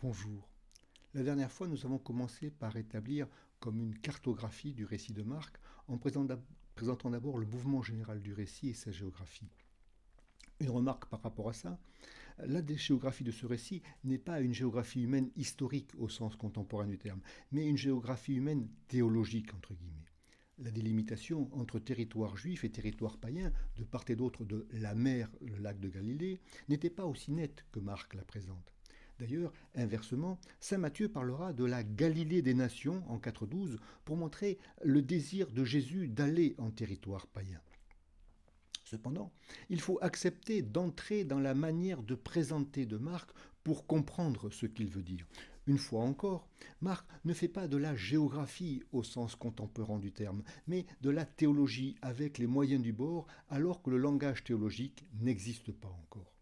Bonjour. La dernière fois, nous avons commencé par établir comme une cartographie du récit de Marc en présentant d'abord le mouvement général du récit et sa géographie. Une remarque par rapport à ça, la géographie de ce récit n'est pas une géographie humaine historique au sens contemporain du terme, mais une géographie humaine théologique, entre guillemets. La délimitation entre territoire juif et territoire païen, de part et d'autre de la mer, le lac de Galilée, n'était pas aussi nette que Marc la présente. D'ailleurs, inversement, saint Matthieu parlera de la Galilée des nations en 4.12 pour montrer le désir de Jésus d'aller en territoire païen. Cependant, il faut accepter d'entrer dans la manière de présenter de Marc pour comprendre ce qu'il veut dire. Une fois encore, Marc ne fait pas de la géographie au sens contemporain du terme, mais de la théologie avec les moyens du bord, alors que le langage théologique n'existe pas encore.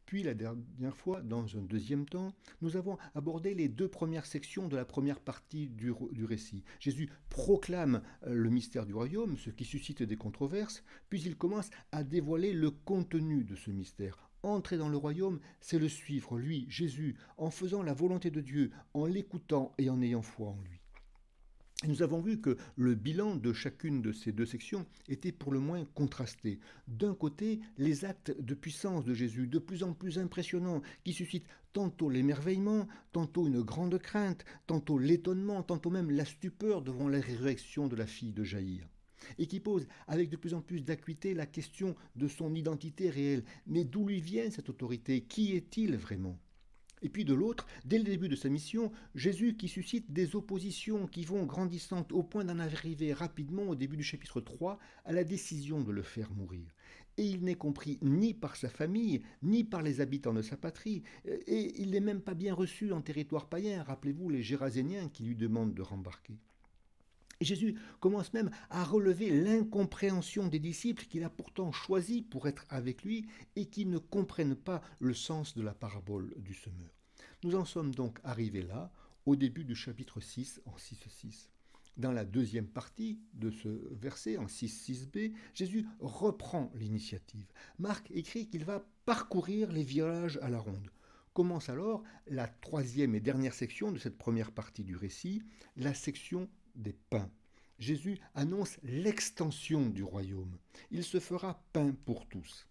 Puis la dernière fois, dans un deuxième temps, nous avons abordé les deux premières sections de la première partie du récit. Jésus proclame le mystère du royaume, ce qui suscite des controverses, puis il commence à dévoiler le contenu de ce mystère. Entrer dans le royaume, c'est le suivre, lui, Jésus, en faisant la volonté de Dieu, en l'écoutant et en ayant foi en lui. Nous avons vu que le bilan de chacune de ces deux sections était pour le moins contrasté. D'un côté, les actes de puissance de Jésus, de plus en plus impressionnants, qui suscitent tantôt l'émerveillement, tantôt une grande crainte, tantôt l'étonnement, tantôt même la stupeur devant la résurrection de la fille de Jaïr. Et qui pose avec de plus en plus d'acuité la question de son identité réelle. Mais d'où lui vient cette autorité? Qui est-il vraiment? Et puis de l'autre, dès le début de sa mission, Jésus qui suscite des oppositions qui vont grandissantes au point d'en arriver rapidement au début du chapitre 3 à la décision de le faire mourir. Et il n'est compris ni par sa famille, ni par les habitants de sa patrie, et il n'est même pas bien reçu en territoire païen, rappelez-vous les Géraséniens qui lui demandent de rembarquer. Et Jésus commence même à relever l'incompréhension des disciples qu'il a pourtant choisis pour être avec lui et qui ne comprennent pas le sens de la parabole du semeur. Nous en sommes donc arrivés là, au début du chapitre 6, en 6.6. Dans la deuxième partie de ce verset, en 6.6b, Jésus reprend l'initiative. Marc écrit qu'il va parcourir les villages à la ronde. Commence alors la troisième et dernière section de cette première partie du récit, la section des pains. Jésus annonce l'extension du royaume. Il se fera pain pour tous.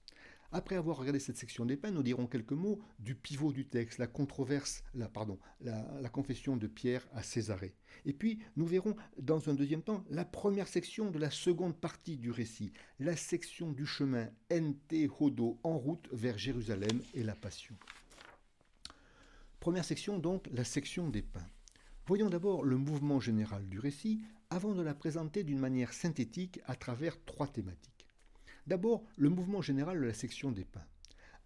Après avoir regardé cette section des pains, nous dirons quelques mots du pivot du texte, la controverse, la confession de Pierre à Césarée. Et puis, nous verrons dans un deuxième temps la première section de la seconde partie du récit, la section du chemin Ente Hodo, en route vers Jérusalem et la Passion. Première section donc, la section des pains. Voyons d'abord le mouvement général du récit avant de la présenter d'une manière synthétique à travers trois thématiques. D'abord, le mouvement général de la section des pains.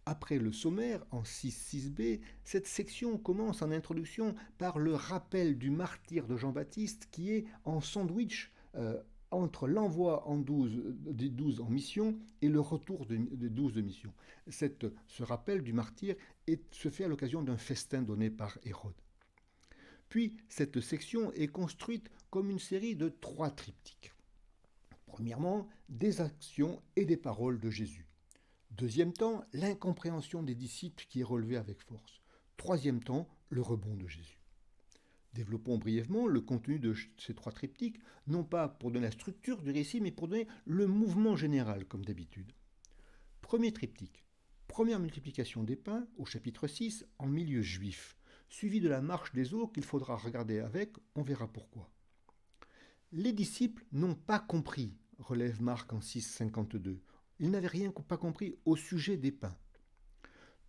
Après le sommaire, en 6.6b, cette section commence en introduction par le rappel du martyre de Jean-Baptiste qui est en sandwich entre l'envoi des 12 en mission et le retour des 12 de mission. Ce rappel du martyr se fait à l'occasion d'un festin donné par Hérode. Puis, cette section est construite comme une série de trois triptyques. Premièrement, des actions et des paroles de Jésus. Deuxième temps, l'incompréhension des disciples qui est relevée avec force. Troisième temps, le rebond de Jésus. Développons brièvement le contenu de ces trois triptyques, non pas pour donner la structure du récit, mais pour donner le mouvement général, comme d'habitude. Premier triptyque, première multiplication des pains, au chapitre 6, en milieu juif, suivi de la marche des eaux qu'il faudra regarder avec, on verra pourquoi. Les disciples n'ont pas compris, relève Marc en 6.52. Ils n'avaient rien pas compris au sujet des pains.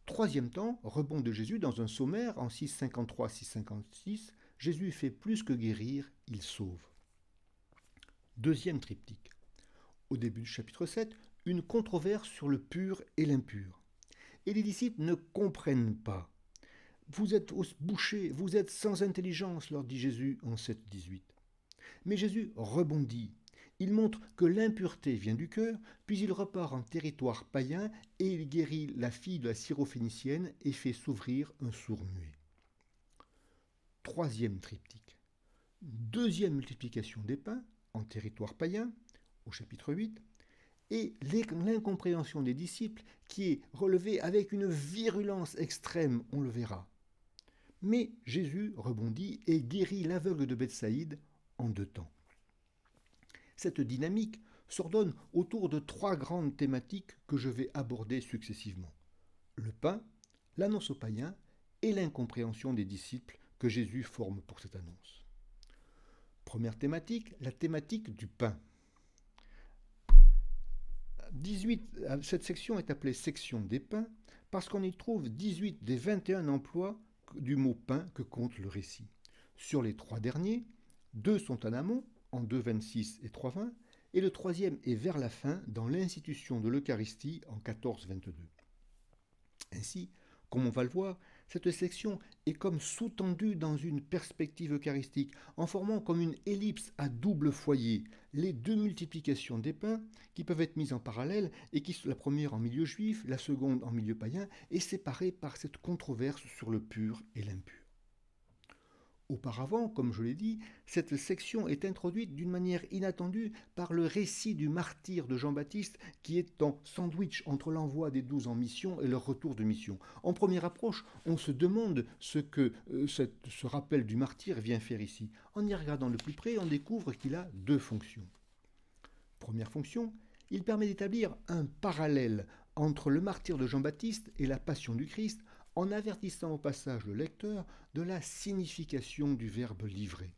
Troisième temps, rebond de Jésus dans un sommaire en 6.53-6.56. Jésus fait plus que guérir, il sauve. Deuxième triptyque. Au début du chapitre 7, une controverse sur le pur et l'impur. Et les disciples ne comprennent pas. Vous êtes bouchés, vous êtes sans intelligence, leur dit Jésus en 7.18. Mais Jésus rebondit. Il montre que l'impureté vient du cœur, puis il repart en territoire païen et il guérit la fille de la syrophénicienne et fait s'ouvrir un sourd-muet. Troisième triptyque. Deuxième multiplication des pains en territoire païen, au chapitre 8, et l'incompréhension des disciples qui est relevée avec une virulence extrême, on le verra. Mais Jésus rebondit et guérit l'aveugle de Bethsaïde en 2 temps. Cette dynamique s'ordonne autour de 3 grandes thématiques que je vais aborder successivement. Le pain, l'annonce aux païens et l'incompréhension des disciples que Jésus forme pour cette annonce. Première thématique, la thématique du pain. Cette section est appelée section des pains parce qu'on y trouve 18 des 21 emplois du mot pain que compte le récit. Sur les 3 derniers, 2 sont en amont, en 2,26 et 3,20, et le 3e est vers la fin dans l'institution de l'Eucharistie en 14,22. Ainsi, comme on va le voir, cette section est comme sous-tendue dans une perspective eucharistique, en formant comme une ellipse à double foyer, les 2 multiplications des pains qui peuvent être mises en parallèle et qui sont la première en milieu juif, la seconde en milieu païen, et séparées par cette controverse sur le pur et l'impur. Auparavant, comme je l'ai dit, cette section est introduite d'une manière inattendue par le récit du martyre de Jean-Baptiste qui est en sandwich entre l'envoi des 12 en mission et leur retour de mission. En première approche, on se demande ce que ce rappel du martyr vient faire ici. En y regardant de plus près, on découvre qu'il a 2 fonctions. Première fonction, il permet d'établir un parallèle entre le martyre de Jean-Baptiste et la passion du Christ, en avertissant au passage le lecteur de la signification du verbe livrer.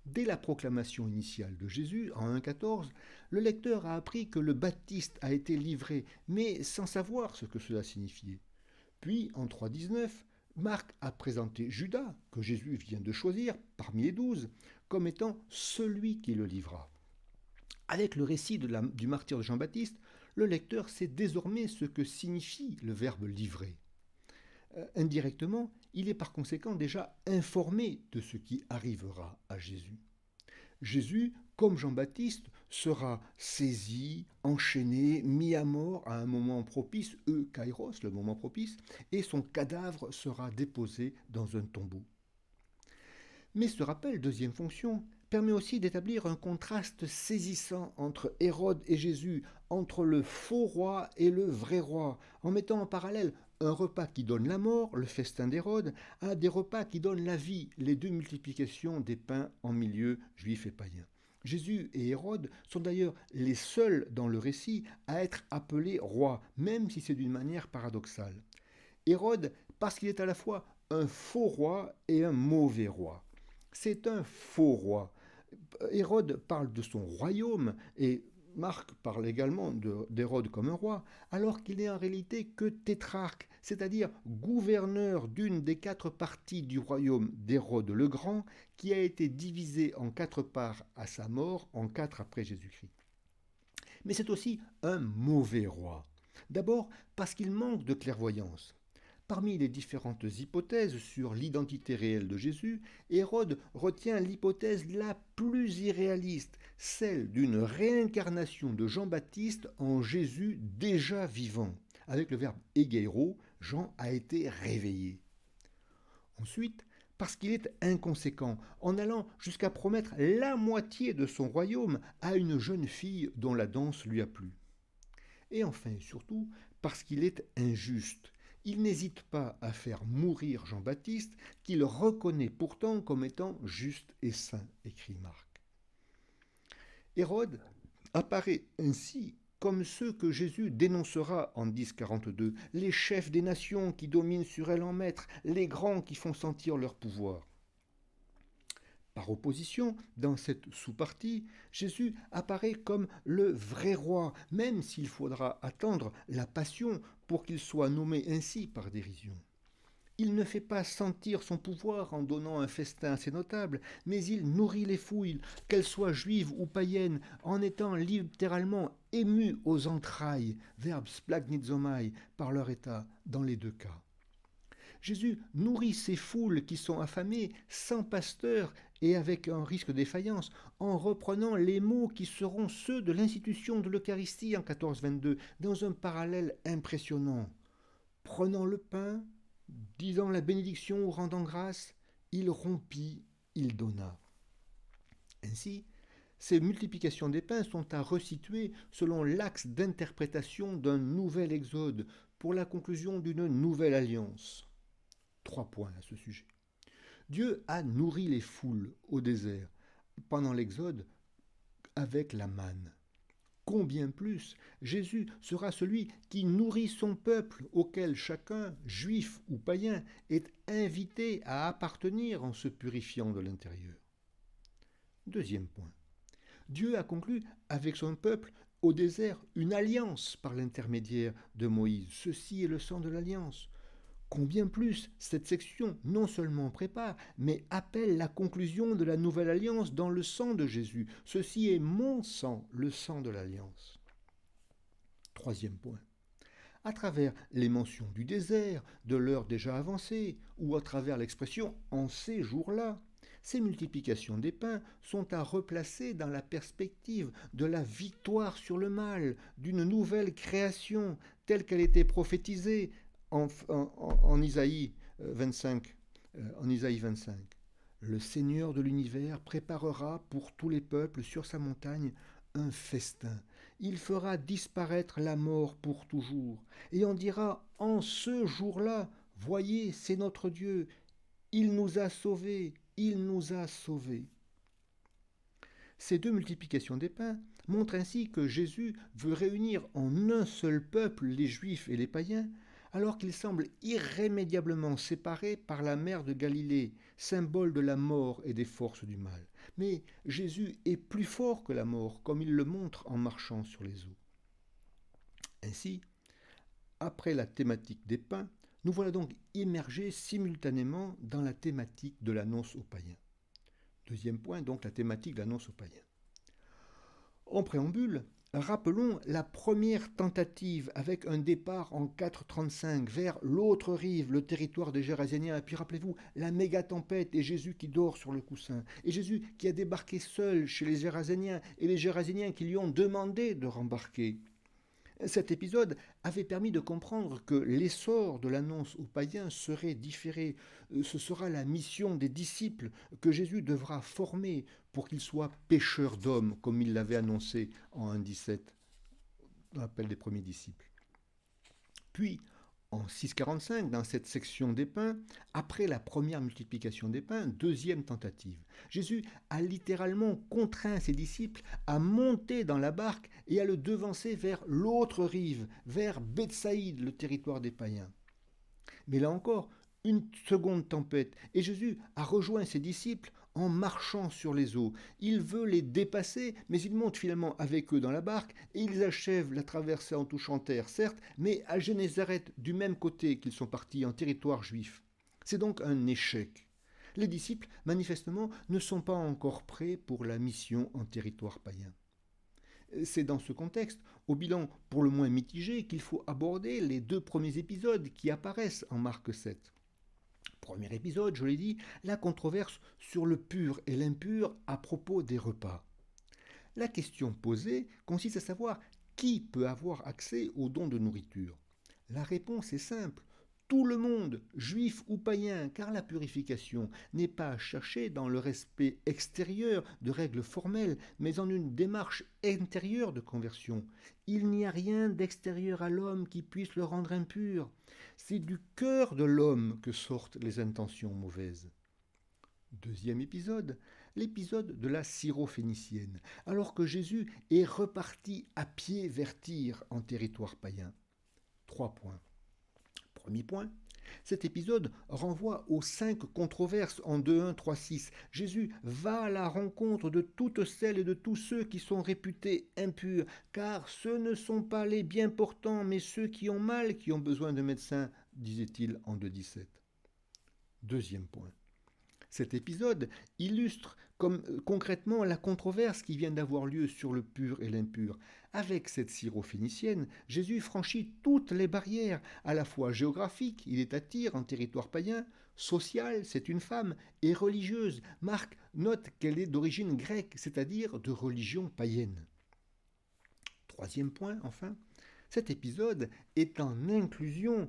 Dès la proclamation initiale de Jésus, en 1,14, le lecteur a appris que le Baptiste a été livré, mais sans savoir ce que cela signifiait. Puis, en 3,19, Marc a présenté Judas, que Jésus vient de choisir parmi les 12, comme étant celui qui le livra. Avec le récit du martyre de Jean-Baptiste, le lecteur sait désormais ce que signifie le verbe livrer. Indirectement, il est par conséquent déjà informé de ce qui arrivera à Jésus. Jésus, comme Jean-Baptiste, sera saisi, enchaîné, mis à mort à un moment propice, kairos, le moment propice, et son cadavre sera déposé dans un tombeau. Mais ce rappel, deuxième fonction, permet aussi d'établir un contraste saisissant entre Hérode et Jésus, entre le faux roi et le vrai roi, en mettant en parallèle un repas qui donne la mort, le festin d'Hérode, à des repas qui donnent la vie, les 2 multiplications des pains en milieu juif et païen. Jésus et Hérode sont d'ailleurs les seuls dans le récit à être appelés rois, même si c'est d'une manière paradoxale. Hérode, parce qu'il est à la fois un faux roi et un mauvais roi. C'est un faux roi. Hérode parle de son royaume et Marc parle également d'Hérode comme un roi, alors qu'il n'est en réalité que tétrarque, c'est-à-dire gouverneur d'une des 4 parties du royaume d'Hérode le Grand, qui a été divisé en 4 parts à sa mort, en 4 après Jésus-Christ. Mais c'est aussi un mauvais roi. D'abord parce qu'il manque de clairvoyance. Parmi les différentes hypothèses sur l'identité réelle de Jésus, Hérode retient l'hypothèse la plus irréaliste, celle d'une réincarnation de Jean-Baptiste en Jésus déjà vivant. Avec le verbe égeiro, Jean a été réveillé. Ensuite, parce qu'il est inconséquent, en allant jusqu'à promettre la moitié de son royaume à une jeune fille dont la danse lui a plu. Et enfin et surtout, parce qu'il est injuste. Il n'hésite pas à faire mourir Jean-Baptiste, qu'il reconnaît pourtant comme étant juste et saint, écrit Marc. Hérode apparaît ainsi comme ceux que Jésus dénoncera en 10,42, les chefs des nations qui dominent sur elles en maître, les grands qui font sentir leur pouvoir. Par opposition, dans cette sous-partie, Jésus apparaît comme le vrai roi, même s'il faudra attendre la passion pour qu'il soit nommé ainsi par dérision. Il ne fait pas sentir son pouvoir en donnant un festin assez notable, mais il nourrit les foules, qu'elles soient juives ou païennes, en étant littéralement ému aux entrailles, verbe splagnizomai, par leur état, dans les 2 cas. Jésus nourrit ces foules qui sont affamées, sans pasteur et avec un risque de défaillance, en reprenant les mots qui seront ceux de l'institution de l'Eucharistie en 14,22, dans un parallèle impressionnant. Prenant le pain, disant la bénédiction ou rendant grâce, il rompit, il donna. Ainsi, ces multiplications des pains sont à resituer selon l'axe d'interprétation d'un nouvel exode pour la conclusion d'une nouvelle alliance. 3 points à ce sujet. Dieu a nourri les foules au désert pendant l'Exode avec la manne. Combien plus, Jésus sera celui qui nourrit son peuple auquel chacun, juif ou païen, est invité à appartenir en se purifiant de l'intérieur. Deuxième point. Dieu a conclu avec son peuple au désert une alliance par l'intermédiaire de Moïse. Ceci est le sang de l'alliance. Combien plus cette section non seulement prépare, mais appelle la conclusion de la nouvelle alliance dans le sang de Jésus. Ceci est mon sang, le sang de l'alliance. Troisième point. À travers les mentions du désert, de l'heure déjà avancée, ou à travers l'expression « en ces jours-là », ces multiplications des pains sont à replacer dans la perspective de la victoire sur le mal, d'une nouvelle création telle qu'elle était prophétisée en Isaïe 25. Le Seigneur de l'univers préparera pour tous les peuples sur sa montagne un festin. Il fera disparaître la mort pour toujours. Et on dira en ce jour-là, voyez, c'est notre Dieu. Il nous a sauvés. Il nous a sauvés. Ces deux multiplications des pains montrent ainsi que Jésus veut réunir en un seul peuple les Juifs et les païens, alors qu'ils semblent irrémédiablement séparés par la mer de Galilée, symbole de la mort et des forces du mal. Mais Jésus est plus fort que la mort, comme il le montre en marchant sur les eaux. Ainsi, après la thématique des pains, nous voilà donc immergés simultanément dans la thématique de l'annonce aux païens. Deuxième point, donc la thématique de l'annonce aux païens. En préambule, rappelons la première tentative avec un départ en 435 vers l'autre rive, le territoire des Géraséniens. Et puis rappelez-vous, la méga tempête et Jésus qui dort sur le coussin. Et Jésus qui a débarqué seul chez les Géraséniens et les Géraséniens qui lui ont demandé de rembarquer. Cet épisode avait permis de comprendre que l'essor de l'annonce aux païens serait différé. Ce sera la mission des disciples que Jésus devra former pour qu'ils soient pêcheurs d'hommes, comme il l'avait annoncé en 1,17, dans l'appel des premiers disciples. Puis, en 6,45, dans cette section des pains, après la première multiplication des pains, deuxième tentative. Jésus a littéralement contraint ses disciples à monter dans la barque et à le devancer vers l'autre rive, vers Bethsaïde, le territoire des païens. Mais là encore, une seconde tempête, et Jésus a rejoint ses disciples en marchant sur les eaux. Il veut les dépasser, mais il monte finalement avec eux dans la barque, et ils achèvent la traversée en touchant terre, certes, mais à Génézareth, du même côté qu'ils sont partis, en territoire juif. C'est donc un échec. Les disciples, manifestement, ne sont pas encore prêts pour la mission en territoire païen. C'est dans ce contexte, au bilan pour le moins mitigé, qu'il faut aborder les deux premiers épisodes qui apparaissent en Marc 7. Premier épisode, je l'ai dit, la controverse sur le pur et l'impur à propos des repas. La question posée consiste à savoir qui peut avoir accès aux dons de nourriture. La réponse est simple. Tout le monde, juif ou païen, car la purification n'est pas à chercher dans le respect extérieur de règles formelles, mais en une démarche intérieure de conversion. Il n'y a rien d'extérieur à l'homme qui puisse le rendre impur. C'est du cœur de l'homme que sortent les intentions mauvaises. Deuxième épisode, l'épisode de la syrophénicienne, alors que Jésus est reparti à pied vers Tyr en territoire païen. 3 points. Premier point, cet épisode renvoie aux 5 controverses en 2.1, 3.6. Jésus va à la rencontre de toutes celles et de tous ceux qui sont réputés impurs, car ce ne sont pas les bien portants, mais ceux qui ont mal qui ont besoin de médecins, disait-il en 2.17. Deuxième point. Cet épisode illustre concrètement la controverse qui vient d'avoir lieu sur le pur et l'impur. Avec cette syrophénicienne, Jésus franchit toutes les barrières, à la fois géographiques, il est à Tyr en territoire païen, sociale, c'est une femme, et religieuse. Marc note qu'elle est d'origine grecque, c'est-à-dire de religion païenne. Troisième point, enfin, cet épisode est en inclusion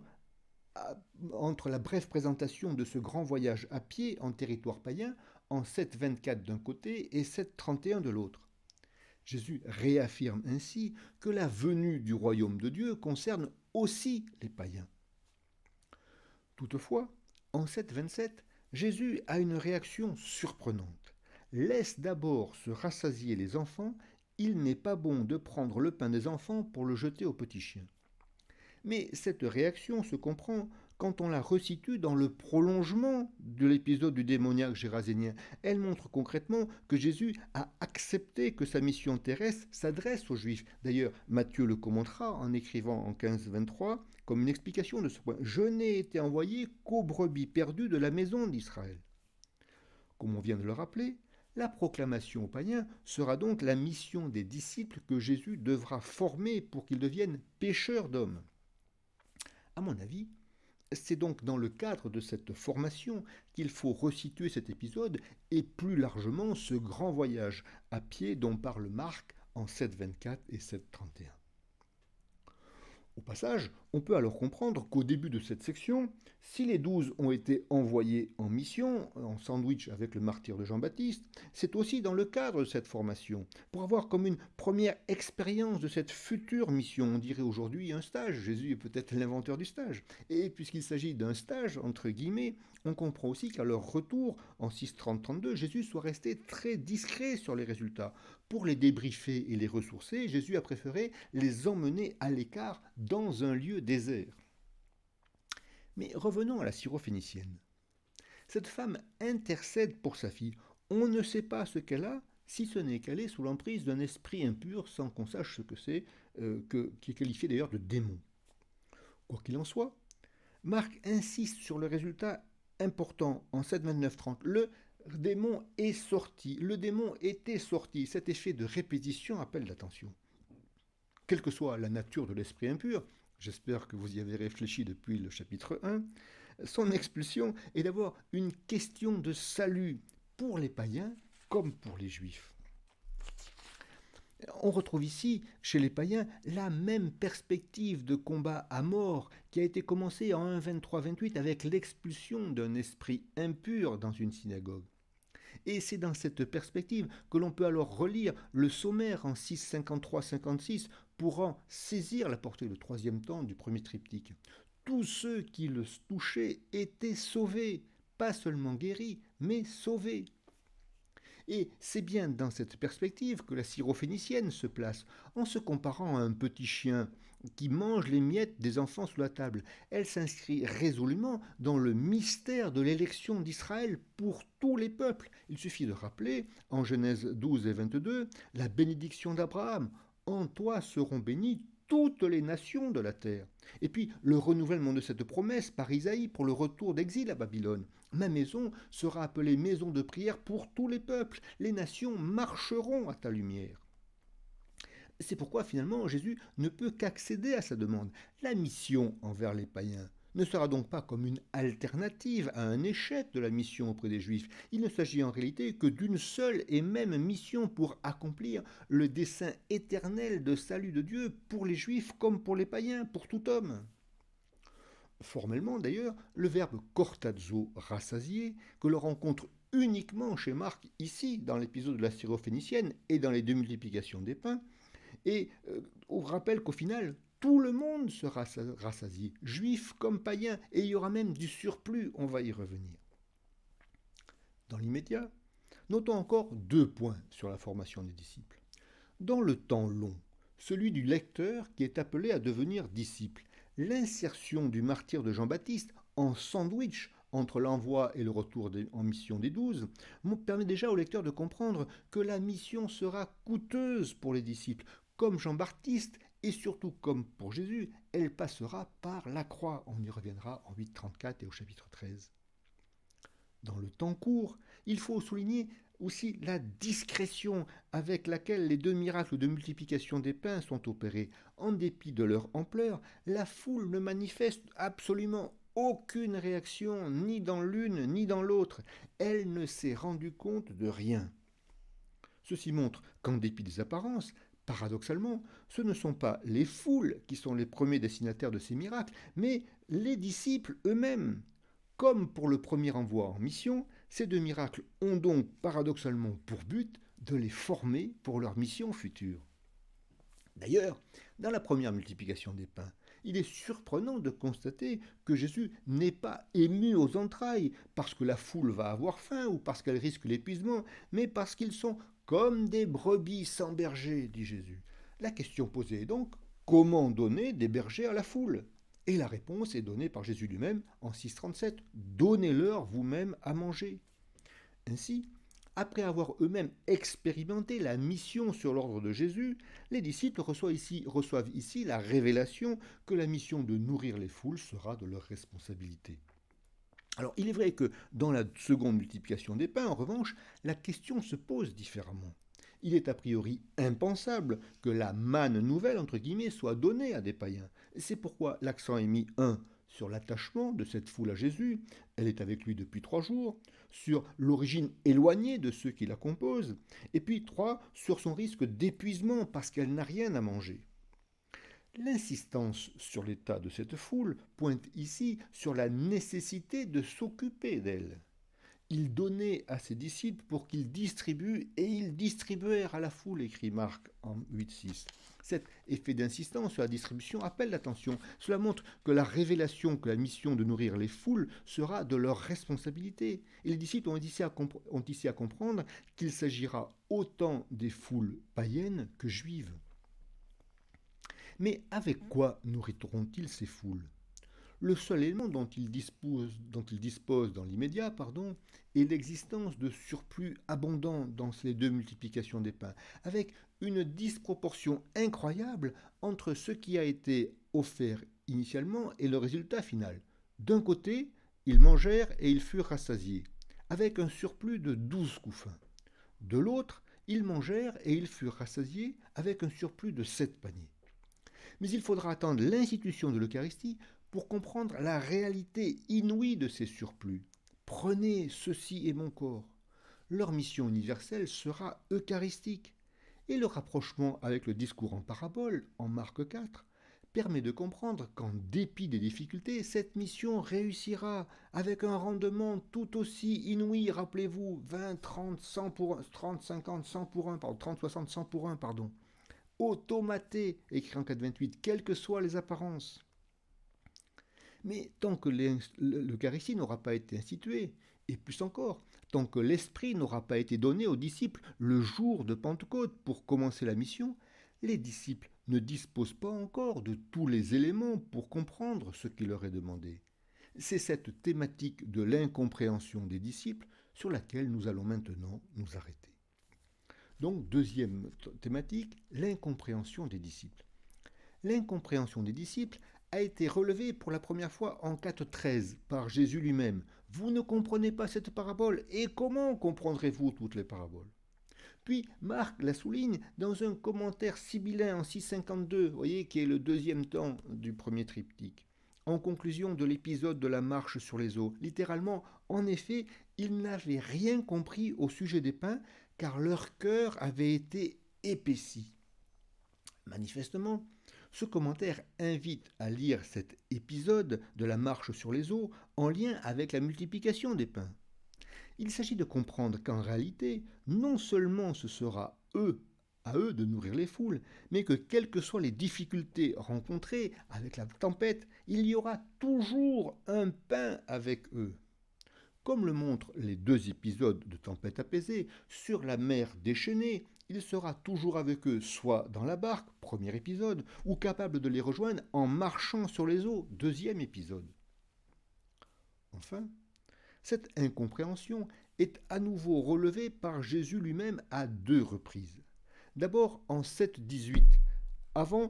entre la brève présentation de ce grand voyage à pied en territoire païen en 7.24 d'un côté et 7.31 de l'autre. Jésus réaffirme ainsi que la venue du royaume de Dieu concerne aussi les païens. Toutefois, en 7.27, Jésus a une réaction surprenante. Laisse d'abord se rassasier les enfants, il n'est pas bon de prendre le pain des enfants pour le jeter aux petits chiens. Mais cette réaction se comprend quand on la resitue dans le prolongement de l'épisode du démoniaque gérasénien. Elle montre concrètement que Jésus a accepté que sa mission terrestre s'adresse aux Juifs. D'ailleurs, Matthieu le commentera en écrivant en 15-23 comme une explication de ce point. « Je n'ai été envoyé qu'aux brebis perdues de la maison d'Israël. » Comme on vient de le rappeler, la proclamation aux païens sera donc la mission des disciples que Jésus devra former pour qu'ils deviennent pêcheurs d'hommes. À mon avis, c'est donc dans le cadre de cette formation qu'il faut resituer cet épisode et plus largement ce grand voyage à pied dont parle Marc en 7.24 et 7.31. Au passage, on peut alors comprendre qu'au début de cette section, si les 12 ont été envoyés en mission, en sandwich avec le martyr de Jean-Baptiste, c'est aussi dans le cadre de cette formation, pour avoir comme une première expérience de cette future mission. On dirait aujourd'hui un stage, Jésus est peut-être l'inventeur du stage. Et puisqu'il s'agit d'un stage, entre guillemets, on comprend aussi qu'à leur retour, en 6.30-32, Jésus soit resté très discret sur les résultats. Pour les débriefer et les ressourcer, Jésus a préféré les emmener à l'écart dans un lieu désert. Mais revenons à la syrophénicienne. Cette femme intercède pour sa fille. On ne sait pas ce qu'elle a, si ce n'est qu'elle est sous l'emprise d'un esprit impur sans qu'on sache ce que c'est, qui est qualifié d'ailleurs de démon. Quoi qu'il en soit, Marc insiste sur le résultat important en 7.29.30. Le démon est sorti, le démon était sorti. Cet effet de répétition appelle l'attention. Quelle que soit la nature de l'esprit impur, j'espère que vous y avez réfléchi depuis le chapitre 1, son expulsion est d'abord une question de salut pour les païens comme pour les juifs. On retrouve ici, chez les païens, la même perspective de combat à mort qui a été commencée en 1.23-28 avec l'expulsion d'un esprit impur dans une synagogue. Et c'est dans cette perspective que l'on peut alors relire le sommaire en 6.53-56 pour en saisir la portée, le troisième temps du premier triptyque. Tous ceux qui le touchaient étaient sauvés, pas seulement guéris, mais sauvés. Et c'est bien dans cette perspective que la syrophénicienne se place, en se comparant à un petit chien qui mange les miettes des enfants sous la table. Elle s'inscrit résolument dans le mystère de l'élection d'Israël pour tous les peuples. Il suffit de rappeler, en Genèse 12 et 22, la bénédiction d'Abraham. En toi seront bénies toutes les nations de la terre. Et puis le renouvellement de cette promesse par Isaïe pour le retour d'exil à Babylone. Ma maison sera appelée maison de prière pour tous les peuples. Les nations marcheront à ta lumière. C'est pourquoi finalement Jésus ne peut qu'accéder à sa demande. La mission envers les païens ne sera donc pas comme une alternative à un échec de la mission auprès des Juifs. Il ne s'agit en réalité que d'une seule et même mission pour accomplir le dessein éternel de salut de Dieu pour les Juifs comme pour les païens, pour tout homme. Formellement d'ailleurs, le verbe kortazo, rassasier, que l'on rencontre uniquement chez Marc ici dans l'épisode de la syrophénicienne et dans les deux multiplications des pains, et on rappelle qu'au final, tout le monde sera rassasié, juifs comme païens, et il y aura même du surplus, on va y revenir. Dans l'immédiat, notons encore 2 points sur la formation des disciples. Dans le temps long, celui du lecteur qui est appelé à devenir disciple, l'insertion du martyr de Jean-Baptiste en sandwich entre l'envoi et le retour en mission des 12 permet déjà au lecteur de comprendre que la mission sera coûteuse pour les disciples. Comme Jean-Baptiste et surtout comme pour Jésus, elle passera par la croix. On y reviendra en 8.34 et au chapitre 13. Dans le temps court, il faut souligner aussi la discrétion avec laquelle les 2 miracles de multiplication des pains sont opérés. En dépit de leur ampleur, la foule ne manifeste absolument aucune réaction, ni dans l'une ni dans l'autre. Elle ne s'est rendue compte de rien. Ceci montre qu'en dépit des apparences, paradoxalement, ce ne sont pas les foules qui sont les premiers destinataires de ces miracles, mais les disciples eux-mêmes. Comme pour le premier envoi en mission, ces 2 miracles ont donc paradoxalement pour but de les former pour leur mission future. D'ailleurs, dans la première multiplication des pains, il est surprenant de constater que Jésus n'est pas ému aux entrailles parce que la foule va avoir faim ou parce qu'elle risque l'épuisement, mais parce qu'ils sont comme des brebis sans berger, dit Jésus. La question posée est donc, comment donner des bergers à la foule? Et la réponse est donnée par Jésus lui-même en 6,37. Donnez-leur vous-même à manger. Ainsi, après avoir eux-mêmes expérimenté la mission sur l'ordre de Jésus, les disciples reçoivent ici la révélation que la mission de nourrir les foules sera de leur responsabilité. Alors, il est vrai que dans la seconde multiplication des pains, en revanche, la question se pose différemment. Il est a priori impensable que la manne nouvelle, entre guillemets, soit donnée à des païens. C'est pourquoi l'accent est mis, 1, sur l'attachement de cette foule à Jésus, elle est avec lui depuis 3 jours, sur l'origine éloignée de ceux qui la composent, et puis 3, sur son risque d'épuisement parce qu'elle n'a rien à manger. L'insistance sur l'état de cette foule pointe ici sur la nécessité de s'occuper d'elle. Il donnait à ses disciples pour qu'ils distribuent, et ils distribuèrent à la foule, écrit Marc en 8,6. Cet effet d'insistance sur la distribution appelle l'attention. Cela montre que la révélation que la mission de nourrir les foules sera de leur responsabilité. Et les disciples ont ici à comprendre qu'il s'agira autant des foules païennes que juives. Mais avec quoi nourriront-ils ces foules? Le seul élément dont ils disposent dans l'immédiat, est l'existence de surplus abondants dans ces 2 multiplications des pains, avec une disproportion incroyable entre ce qui a été offert initialement et le résultat final. D'un côté, ils mangèrent et ils furent rassasiés, avec un surplus de 12 couffins. De l'autre, ils mangèrent et ils furent rassasiés, avec un surplus de 7 paniers. Mais il faudra attendre l'institution de l'Eucharistie pour comprendre la réalité inouïe de ces surplus. Prenez, ceci est mon corps. Leur mission universelle sera eucharistique. Et le rapprochement avec le discours en parabole, en Marc 4, permet de comprendre qu'en dépit des difficultés, cette mission réussira avec un rendement tout aussi inouï. Rappelez-vous, 20, 30, 100 pour 1, 30, 50, 100 pour 1, 30, 60, 100 pour 1, automaté, écrit en 4,28, quelles que soient les apparences. Mais tant que l'Eucharistie n'aura pas été instituée, et plus encore, tant que l'Esprit n'aura pas été donné aux disciples le jour de Pentecôte pour commencer la mission, les disciples ne disposent pas encore de tous les éléments pour comprendre ce qui leur est demandé. C'est cette thématique de l'incompréhension des disciples sur laquelle nous allons maintenant nous arrêter. Donc, deuxième thématique, l'incompréhension des disciples. L'incompréhension des disciples a été relevée pour la première fois en 4,13 par Jésus lui-même. Vous ne comprenez pas cette parabole, et comment comprendrez-vous toutes les paraboles? Puis Marc la souligne dans un commentaire sibyllin en 6,52, voyez, qui est le deuxième temps du premier triptyque. En conclusion de l'épisode de la marche sur les eaux, littéralement, en effet, ils n'avaient rien compris au sujet des pains, car leur cœur avait été épaissi. Manifestement, ce commentaire invite à lire cet épisode de la marche sur les eaux en lien avec la multiplication des pains. Il s'agit de comprendre qu'en réalité, non seulement ce sera à eux de nourrir les foules, mais que quelles que soient les difficultés rencontrées avec la tempête, il y aura toujours un pain avec eux. Comme le montrent les 2 épisodes de Tempête apaisée, sur la mer déchaînée, il sera toujours avec eux, soit dans la barque, premier épisode, ou capable de les rejoindre en marchant sur les eaux, 2e épisode. Enfin, cette incompréhension est à nouveau relevée par Jésus lui-même à 2 reprises. D'abord en 7,18, avant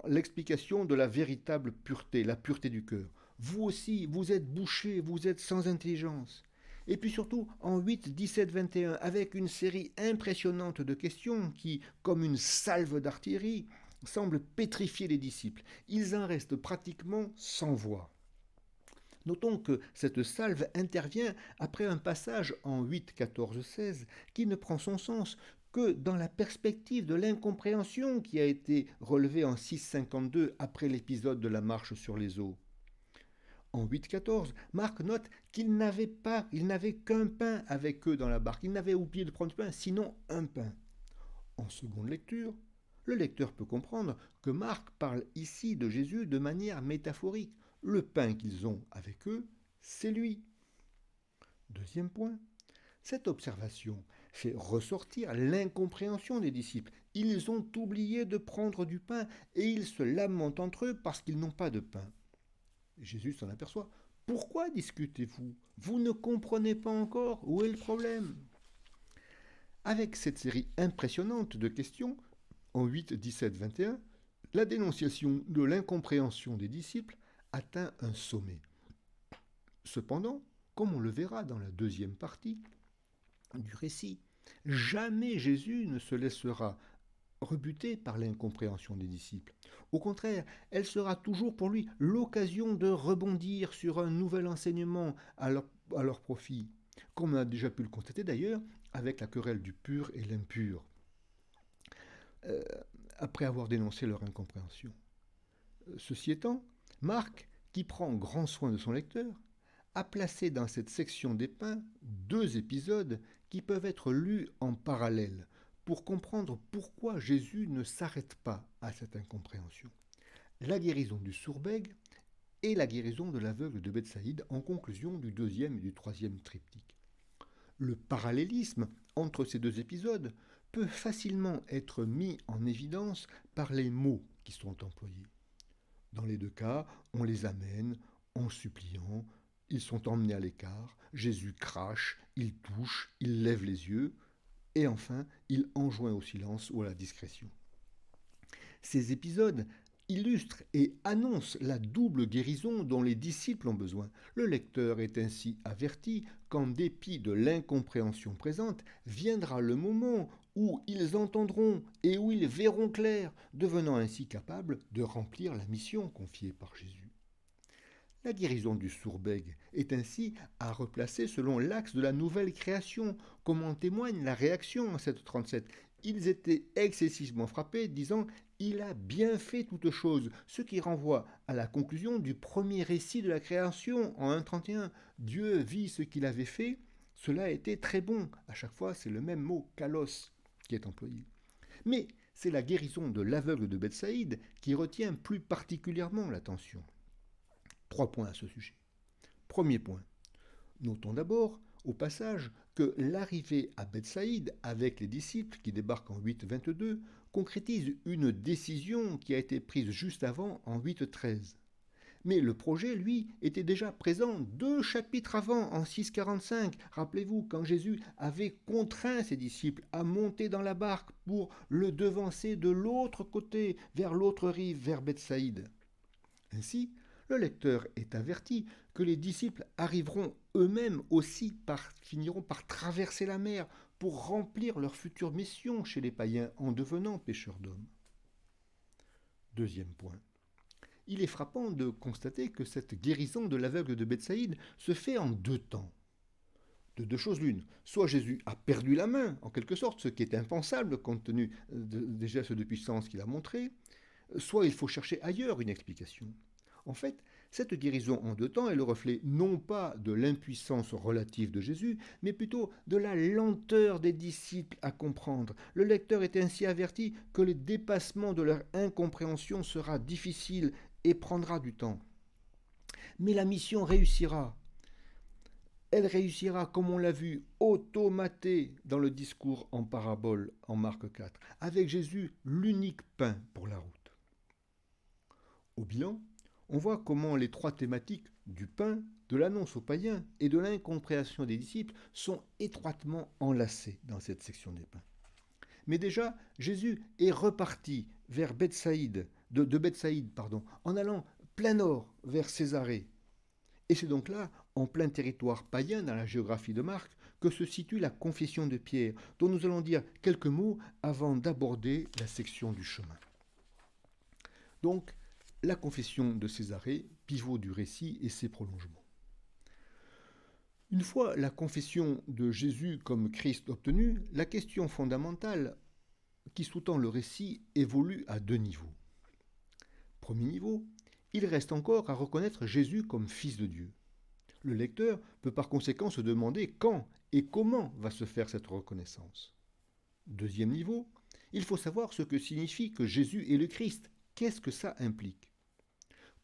l'explication de la véritable pureté, la pureté du cœur. Vous aussi, vous êtes bouchés, vous êtes sans intelligence. Et puis surtout en 8, 17, 21, avec une série impressionnante de questions qui, comme une salve d'artillerie, semblent pétrifier les disciples. Ils en restent pratiquement sans voix. Notons que cette salve intervient après un passage en 8, 14, 16 qui ne prend son sens que dans la perspective de l'incompréhension qui a été relevée en 6,52 après l'épisode de la marche sur les eaux. En 8,14, Marc note qu'ils n'avaient qu'un pain avec eux dans la barque. Ils n'avaient oublié de prendre du pain, sinon un pain. En seconde lecture, le lecteur peut comprendre que Marc parle ici de Jésus de manière métaphorique. Le pain qu'ils ont avec eux, c'est lui. Deuxième point, cette observation fait ressortir l'incompréhension des disciples. Ils ont oublié de prendre du pain et ils se lamentent entre eux parce qu'ils n'ont pas de pain. Jésus s'en aperçoit. Pourquoi discutez-vous? Vous ne comprenez pas encore où est le problème? Avec cette série impressionnante de questions, en 8, 17, 21, la dénonciation de l'incompréhension des disciples atteint un sommet. Cependant, comme on le verra dans la deuxième partie du récit, jamais Jésus ne se laissera rebuter par l'incompréhension des disciples. Au contraire, elle sera toujours pour lui l'occasion de rebondir sur un nouvel enseignement à leur profit, comme on a déjà pu le constater d'ailleurs avec la querelle du pur et l'impur, après avoir dénoncé leur incompréhension. Ceci étant, Marc, qui prend grand soin de son lecteur, a placé dans cette section des pains 2 épisodes qui peuvent être lus en parallèle pour comprendre pourquoi Jésus ne s'arrête pas à cette incompréhension. La guérison du sourd-bègue et la guérison de l'aveugle de Bethsaïde en conclusion du 2e et du 3e triptyque. Le parallélisme entre ces 2 épisodes peut facilement être mis en évidence par les mots qui sont employés. Dans les 2 cas, on les amène en suppliant, ils sont emmenés à l'écart, Jésus crache, il touche, il lève les yeux, et enfin, il enjoint au silence ou à la discrétion. Ces épisodes illustrent et annoncent la double guérison dont les disciples ont besoin. Le lecteur est ainsi averti qu'en dépit de l'incompréhension présente, viendra le moment où ils entendront et où ils verront clair, devenant ainsi capables de remplir la mission confiée par Jésus. La guérison du sourd-bègue est ainsi à replacer selon l'axe de la nouvelle création, comme en témoigne la réaction en 7.37. Ils étaient excessivement frappés, disant « Il a bien fait toute chose », ce qui renvoie à la conclusion du premier récit de la création en 1.31. Dieu vit ce qu'il avait fait, cela était très bon. À chaque fois, c'est le même mot, kalos, qui est employé. Mais c'est la guérison de l'aveugle de Bethsaïde qui retient plus particulièrement l'attention. 3 points à ce sujet. Premier point. Notons d'abord, au passage, que l'arrivée à Bethsaïde avec les disciples qui débarquent en 8.22 concrétise une décision qui a été prise juste avant en 8.13. Mais le projet, lui, était déjà présent 2 chapitres avant, en 6.45. Rappelez-vous, quand Jésus avait contraint ses disciples à monter dans la barque pour le devancer de l'autre côté, vers l'autre rive, vers Bethsaïde. Ainsi, le lecteur est averti que les disciples arriveront eux-mêmes aussi finiront par traverser la mer pour remplir leur future mission chez les païens en devenant pêcheurs d'hommes. Deuxième point. Il est frappant de constater que cette guérison de l'aveugle de Bethsaïde se fait en 2 temps. De 2 choses l'une. Soit Jésus a perdu la main, en quelque sorte, ce qui est impensable compte tenu des gestes de puissance qu'il a montrés, soit il faut chercher ailleurs une explication. En fait, cette guérison en 2 temps est le reflet non pas de l'impuissance relative de Jésus, mais plutôt de la lenteur des disciples à comprendre. Le lecteur est ainsi averti que le dépassement de leur incompréhension sera difficile et prendra du temps. Mais la mission réussira. Elle réussira, comme on l'a vu, automatée dans le discours en parabole en Marc 4, avec Jésus l'unique pain pour la route. Au bilan, on voit comment les 3 thématiques du pain, de l'annonce aux païens et de l'incompréhension des disciples sont étroitement enlacées dans cette section des pains. Mais déjà, Jésus est reparti vers Bethsaïde, de Bethsaïde, en allant plein nord vers Césarée. Et c'est donc là, en plein territoire païen dans la géographie de Marc, que se situe la confession de Pierre, dont nous allons dire quelques mots avant d'aborder la section du chemin. Donc, la confession de Césarée, pivot du récit et ses prolongements. Une fois la confession de Jésus comme Christ obtenue, la question fondamentale qui sous-tend le récit évolue à 2 niveaux. Premier niveau, il reste encore à reconnaître Jésus comme Fils de Dieu. Le lecteur peut par conséquent se demander quand et comment va se faire cette reconnaissance. Deuxième niveau, il faut savoir ce que signifie que Jésus est le Christ. Qu'est-ce que ça implique?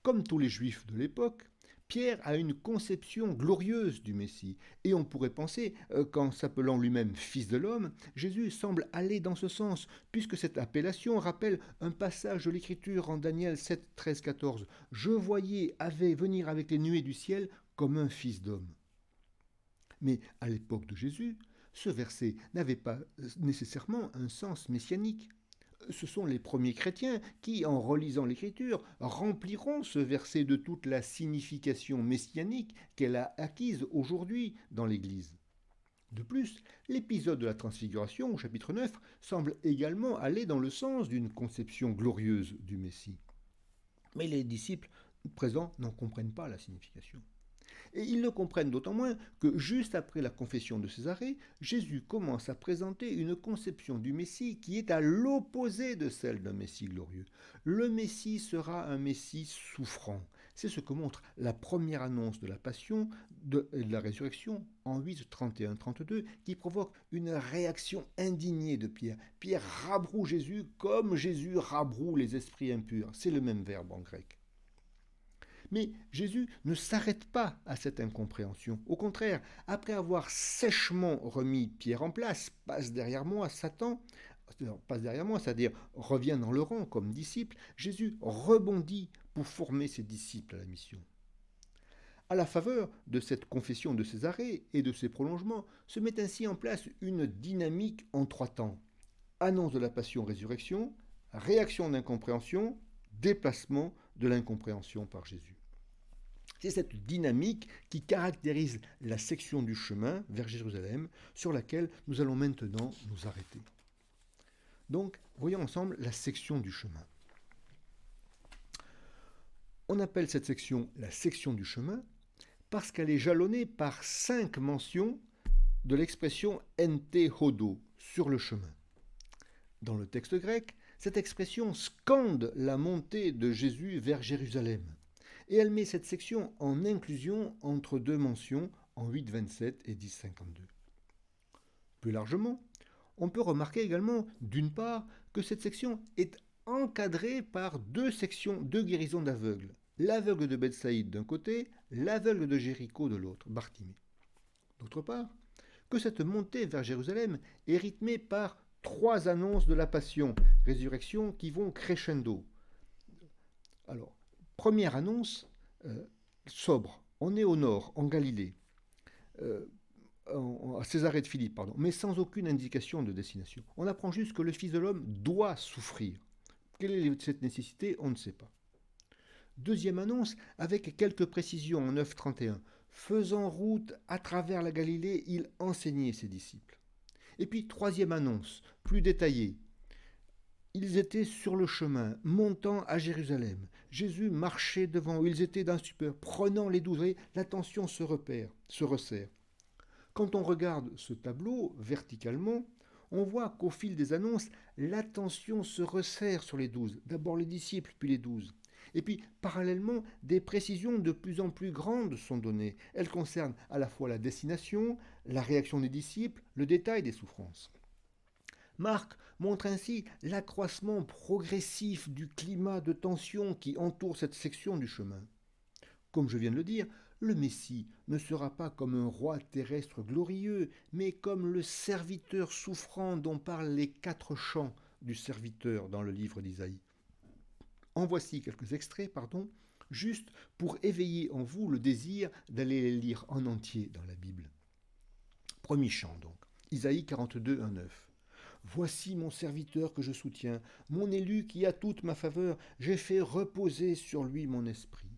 Comme tous les Juifs de l'époque, Pierre a une conception glorieuse du Messie, et on pourrait penser qu'en s'appelant lui-même Fils de l'homme, Jésus semble aller dans ce sens, puisque cette appellation rappelle un passage de l'Écriture en Daniel 7, 13, 14. « Je voyais venir avec les nuées du ciel comme un fils d'homme. » Mais à l'époque de Jésus, ce verset n'avait pas nécessairement un sens messianique. Ce sont les premiers chrétiens qui, en relisant l'Écriture, rempliront ce verset de toute la signification messianique qu'elle a acquise aujourd'hui dans l'Église. De plus, l'épisode de la Transfiguration, au chapitre 9, semble également aller dans le sens d'une conception glorieuse du Messie. Mais les disciples présents n'en comprennent pas la signification. Et ils le comprennent d'autant moins que juste après la confession de Césarée, Jésus commence à présenter une conception du Messie qui est à l'opposé de celle d'un Messie glorieux. Le Messie sera un Messie souffrant. C'est ce que montre la première annonce de la passion et de la résurrection en 8, 31, 32, qui provoque une réaction indignée de Pierre. Pierre rabroue Jésus comme Jésus rabroue les esprits impurs. C'est le même verbe en grec. Mais Jésus ne s'arrête pas à cette incompréhension. Au contraire, après avoir sèchement remis Pierre en place, passe derrière moi, c'est-à-dire revient dans le rang comme disciple, Jésus rebondit pour former ses disciples à la mission. À la faveur de cette confession de Césarée et de ses prolongements, se met ainsi en place une dynamique en 3 temps. Annonce de la passion-résurrection, réaction d'incompréhension, déplacement de l'incompréhension par Jésus. C'est cette dynamique qui caractérise la section du chemin vers Jérusalem sur laquelle nous allons maintenant nous arrêter. Donc, voyons ensemble la section du chemin. On appelle cette section la section du chemin parce qu'elle est jalonnée par 5 mentions de l'expression ente hodo, sur le chemin. Dans le texte grec, cette expression scande la montée de Jésus vers Jérusalem. Et elle met cette section en inclusion entre 2 mentions en 8.27 et 10.52. Plus largement, on peut remarquer également, d'une part, que cette section est encadrée par 2 guérisons d'aveugles. L'aveugle de Bethsaïde d'un côté, l'aveugle de Jéricho de l'autre, Bartimée. D'autre part, que cette montée vers Jérusalem est rythmée par 3 annonces de la passion, résurrection qui vont crescendo. Alors, première annonce, sobre. On est au nord, en Galilée, à Césarée de Philippe, mais sans aucune indication de destination. On apprend juste que le Fils de l'homme doit souffrir. Quelle est cette nécessité? On ne sait pas. Deuxième annonce, avec quelques précisions en 9.31. Faisant route à travers la Galilée, il enseignait ses disciples. Et puis, troisième annonce, plus détaillée. Ils étaient sur le chemin, montant à Jérusalem. Jésus marchait devant eux, ils étaient d'un stupeur, prenant les 12, l'attention se resserre. Quand on regarde ce tableau verticalement, on voit qu'au fil des annonces, l'attention se resserre sur les 12. D'abord les disciples, puis les 12. Et puis, parallèlement, des précisions de plus en plus grandes sont données. Elles concernent à la fois la destination, la réaction des disciples, le détail des souffrances. Marc montre ainsi l'accroissement progressif du climat de tension qui entoure cette section du chemin. Comme je viens de le dire, le Messie ne sera pas comme un roi terrestre glorieux, mais comme le serviteur souffrant dont parlent les 4 chants du serviteur dans le livre d'Isaïe. En voici quelques extraits, juste pour éveiller en vous le désir d'aller les lire en entier dans la Bible. Premier chant donc, Isaïe 42, 1, 9. Voici mon serviteur que je soutiens, mon élu qui a toute ma faveur, j'ai fait reposer sur lui mon esprit.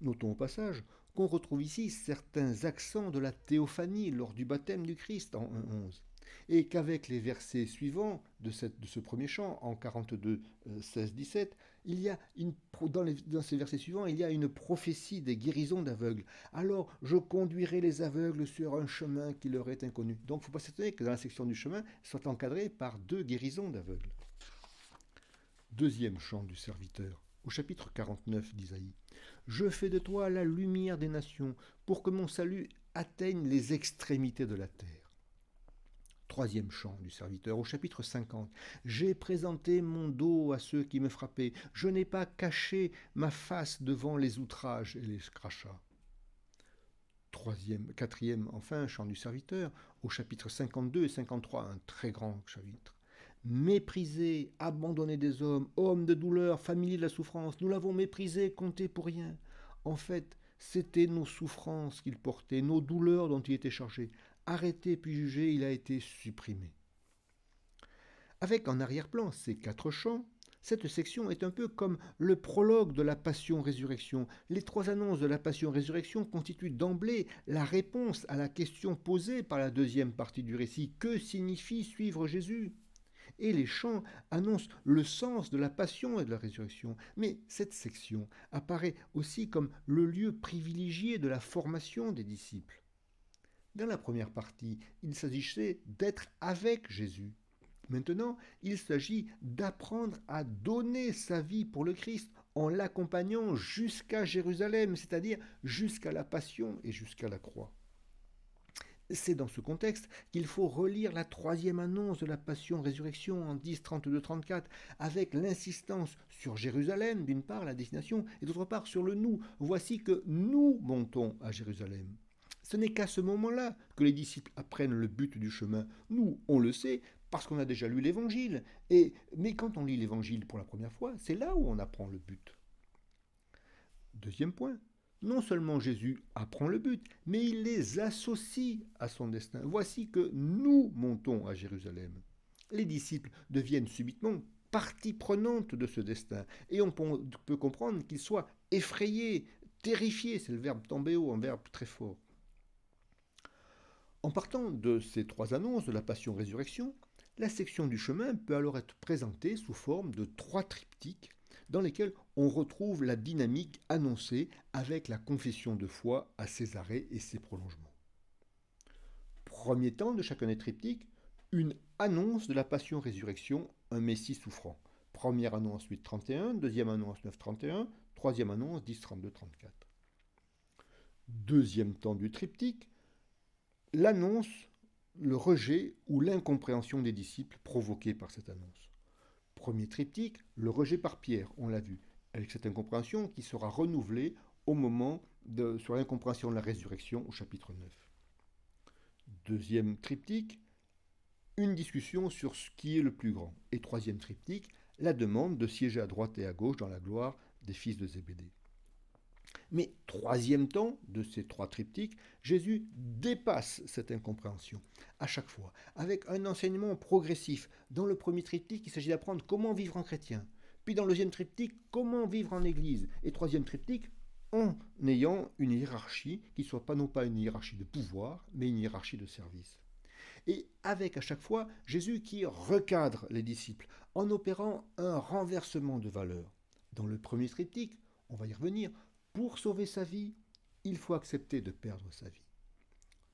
Notons au passage qu'on retrouve ici certains accents de la théophanie lors du baptême du Christ en 1.11, et qu'avec les versets suivants de ce premier chant, en 42, 16, 17, dans ces versets suivants, il y a une prophétie des guérisons d'aveugles. Alors, je conduirai les aveugles sur un chemin qui leur est inconnu. Donc, il ne faut pas s'étonner que dans la section du chemin, soit encadré par 2 guérisons d'aveugles. Deuxième chant du serviteur, au chapitre 49 d'Isaïe. Je fais de toi la lumière des nations, pour que mon salut atteigne les extrémités de la terre. Troisième chant du serviteur au chapitre 50. J'ai présenté mon dos à ceux qui me frappaient. Je n'ai pas caché ma face devant les outrages et les crachats. Quatrième, enfin, chant du serviteur au chapitre 52 et 53, un très grand chapitre. Méprisé, abandonné des hommes, homme de douleur, familier de la souffrance, nous l'avons méprisé, compté pour rien. En fait, c'était nos souffrances qu'il portait, nos douleurs dont il était chargé. Arrêté puis jugé, il a été supprimé. Avec en arrière-plan ces 4 chants, cette section est un peu comme le prologue de la Passion-Résurrection. Les 3 annonces de la Passion-Résurrection constituent d'emblée la réponse à la question posée par la deuxième partie du récit. Que signifie suivre Jésus ? Et les chants annoncent le sens de la passion et de la résurrection. Mais cette section apparaît aussi comme le lieu privilégié de la formation des disciples. Dans la première partie, il s'agissait d'être avec Jésus. Maintenant, il s'agit d'apprendre à donner sa vie pour le Christ en l'accompagnant jusqu'à Jérusalem, c'est-à-dire jusqu'à la passion et jusqu'à la croix. C'est dans ce contexte qu'il faut relire la 3e annonce de la Passion-Résurrection en 10, 32, 34, avec l'insistance sur Jérusalem, d'une part, la destination, et d'autre part sur le nous. Voici que nous montons à Jérusalem. Ce n'est qu'à ce moment-là que les disciples apprennent le but du chemin. Nous, on le sait, parce qu'on a déjà lu l'Évangile. Mais quand on lit l'Évangile pour la première fois, c'est là où on apprend le but. Deuxième point. Non seulement Jésus apprend le but, mais il les associe à son destin. Voici que nous montons à Jérusalem. Les disciples deviennent subitement partie prenante de ce destin. Et on peut comprendre qu'ils soient effrayés, terrifiés. C'est le verbe tambéo, un verbe très fort. En partant de ces 3 annonces de la Passion-Résurrection, la section du chemin peut alors être présentée sous forme de 3 triptyques dans lesquels on retrouve la dynamique annoncée avec la confession de foi à ses arrêts et ses prolongements. Premier temps de chacun des triptyques, une annonce de la passion-résurrection, un Messie souffrant. Première annonce 8.31, deuxième annonce 9.31, troisième annonce 10.32-34. Deuxième temps du triptyque, l'annonce, le rejet ou l'incompréhension des disciples provoqués par cette annonce. Premier triptyque, le rejet par Pierre, on l'a vu, avec cette incompréhension qui sera renouvelée sur l'incompréhension de la résurrection au chapitre 9. Deuxième triptyque, une discussion sur ce qui est le plus grand. Et troisième triptyque, la demande de siéger à droite et à gauche dans la gloire des fils de Zébédée. Mais troisième temps de ces 3 triptyques, Jésus dépasse cette incompréhension à chaque fois, avec un enseignement progressif. Dans le premier triptyque, il s'agit d'apprendre comment vivre en chrétien. Puis dans le deuxième triptyque, comment vivre en Église. Et troisième triptyque, en ayant une hiérarchie qui ne soit pas non pas une hiérarchie de pouvoir, mais une hiérarchie de service. Et avec à chaque fois Jésus qui recadre les disciples en opérant un renversement de valeurs. Dans le premier triptyque, on va y revenir, pour sauver sa vie, il faut accepter de perdre sa vie.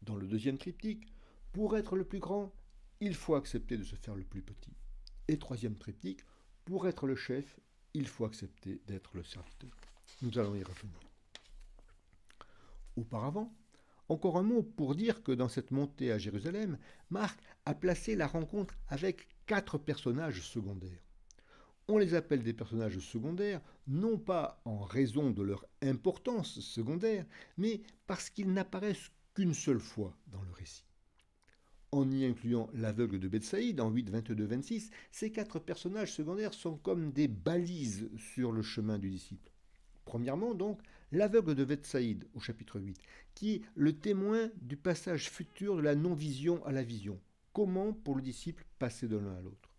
Dans le deuxième triptyque, pour être le plus grand, il faut accepter de se faire le plus petit. Et troisième triptyque, pour être le chef, il faut accepter d'être le serviteur. Nous allons y revenir. Auparavant, encore un mot pour dire que dans cette montée à Jérusalem, Marc a placé la rencontre avec 4 personnages secondaires. On les appelle des personnages secondaires, non pas en raison de leur importance secondaire, mais parce qu'ils n'apparaissent qu'une seule fois dans le récit. En y incluant l'aveugle de Bethsaïde en 8, 22-26, ces 4 personnages secondaires sont comme des balises sur le chemin du disciple. Premièrement, donc, l'aveugle de Bethsaïde au chapitre 8, qui est le témoin du passage futur de la non-vision à la vision. Comment, pour le disciple, passer de l'un à l'autre.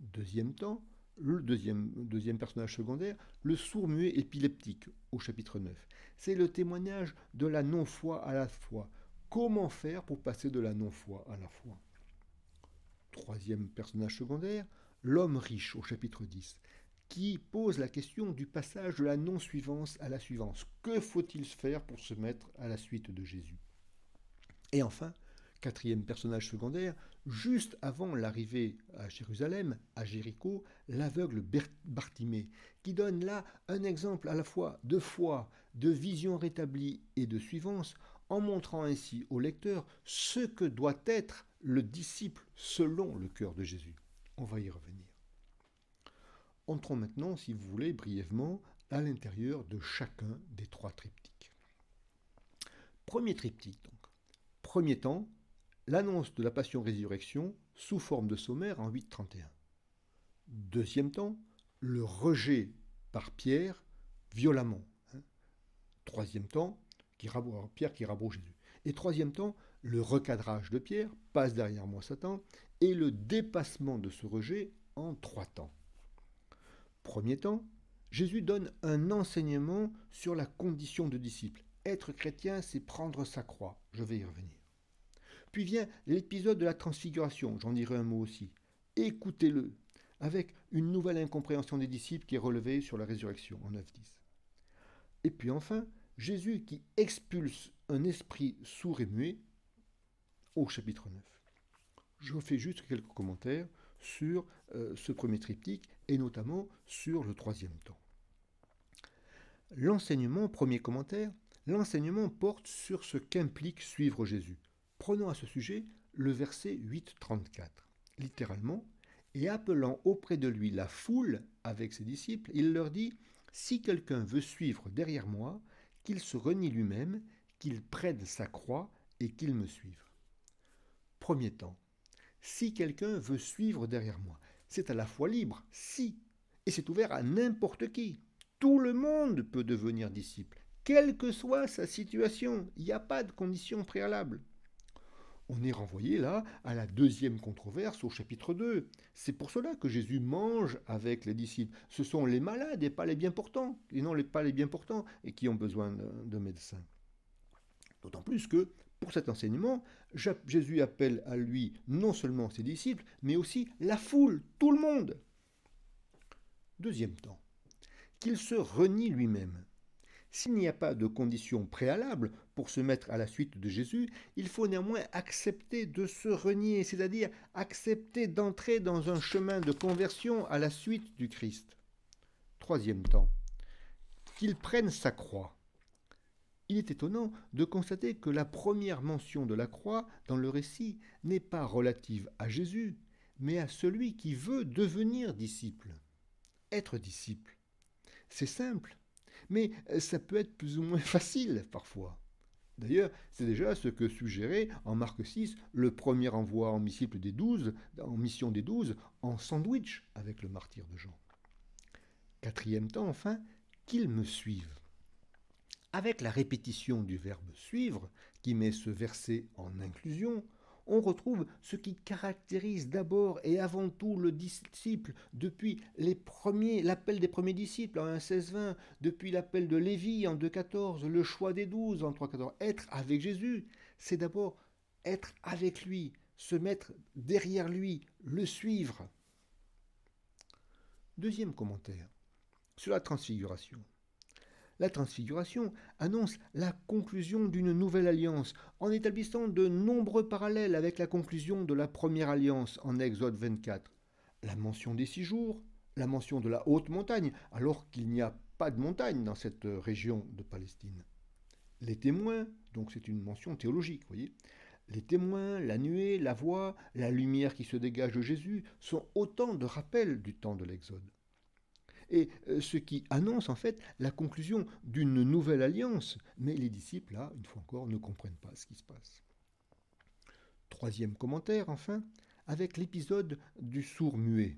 Deuxième temps, le deuxième personnage secondaire, le sourd-muet épileptique au chapitre 9. C'est le témoignage de la non-foi à la foi. Comment faire pour passer de la non-foi à la foi? Troisième personnage secondaire, l'homme riche au chapitre 10, qui pose la question du passage de la non-suivance à la suivance. Que faut-il faire pour se mettre à la suite de Jésus? Et enfin, quatrième personnage secondaire, juste avant l'arrivée à Jérusalem, à Jéricho, l'aveugle Bartimée, qui donne là un exemple à la fois de foi, de vision rétablie et de suivance, en montrant ainsi au lecteur ce que doit être le disciple selon le cœur de Jésus. On va y revenir. Entrons maintenant, si vous voulez, brièvement, à l'intérieur de chacun des trois triptyques. Premier triptyque, donc. Premier temps, l'annonce de la passion-résurrection sous forme de sommaire en 8.31. Deuxième temps, le rejet par Pierre violemment. Troisième temps, Pierre qui rabrouche Jésus. Et troisième temps, le recadrage de Pierre, passe derrière moi Satan, et le dépassement de ce rejet en 3 temps. Premier temps, Jésus donne un enseignement sur la condition de disciple. Être chrétien, c'est prendre sa croix. Je vais y revenir. Puis vient l'épisode de la transfiguration, j'en dirai un mot aussi. Écoutez-le, avec une nouvelle incompréhension des disciples qui est relevée sur la résurrection en 9-10. Et puis enfin, Jésus qui expulse un esprit sourd et muet au chapitre 9. Je fais juste quelques commentaires sur ce premier triptyque et notamment sur le troisième temps. L'enseignement, premier commentaire, l'enseignement porte sur ce qu'implique suivre Jésus. Prenons à ce sujet le verset 8-34. Littéralement, et appelant auprès de lui la foule avec ses disciples, il leur dit « Si quelqu'un veut suivre derrière moi, qu'il se renie lui-même, qu'il prenne sa croix et qu'il me suive. » Premier temps, si quelqu'un veut suivre derrière moi, c'est à la fois libre, si, et c'est ouvert à n'importe qui. Tout le monde peut devenir disciple, quelle que soit sa situation. Il n'y a pas de condition préalable. On est renvoyé là à la deuxième controverse au chapitre 2. C'est pour cela que Jésus mange avec les disciples. Ce sont les malades et pas les bien portants, et non pas les bien portants et qui ont besoin de médecins. D'autant plus que, pour cet enseignement, Jésus appelle à lui non seulement ses disciples, mais aussi la foule, tout le monde. Deuxième temps, qu'il se renie lui-même. S'il n'y a pas de condition préalable pour se mettre à la suite de Jésus, il faut néanmoins accepter de se renier, c'est-à-dire accepter d'entrer dans un chemin de conversion à la suite du Christ. Troisième temps, qu'il prenne sa croix. Il est étonnant de constater que la première mention de la croix dans le récit n'est pas relative à Jésus, mais à celui qui veut devenir disciple. Être disciple, c'est simple, mais ça peut être plus ou moins facile parfois. D'ailleurs, c'est déjà ce que suggérait en Marc 6 le premier envoi en mission des 12, en sandwich avec le martyr de Jean. Quatrième temps, enfin, qu'il me suive. Avec la répétition du verbe suivre, qui met ce verset en inclusion, on retrouve ce qui caractérise d'abord et avant tout le disciple depuis l'appel des premiers disciples en 1.16.20, depuis l'appel de Lévi en 2.14, le choix des 12 en 3.14. Être avec Jésus, c'est d'abord être avec lui, se mettre derrière lui, le suivre. Deuxième commentaire sur la transfiguration. La transfiguration annonce la conclusion d'une nouvelle alliance en établissant de nombreux parallèles avec la conclusion de la première alliance en Exode 24. La mention des 6 jours, la mention de la haute montagne, alors qu'il n'y a pas de montagne dans cette région de Palestine. Les témoins, donc c'est une mention théologique, voyez. Les témoins, la nuée, la voix, la lumière qui se dégage de Jésus sont autant de rappels du temps de l'Exode. Et ce qui annonce en fait la conclusion d'une nouvelle alliance. Mais les disciples, là, une fois encore, ne comprennent pas ce qui se passe. Troisième commentaire, enfin, avec l'épisode du sourd-muet.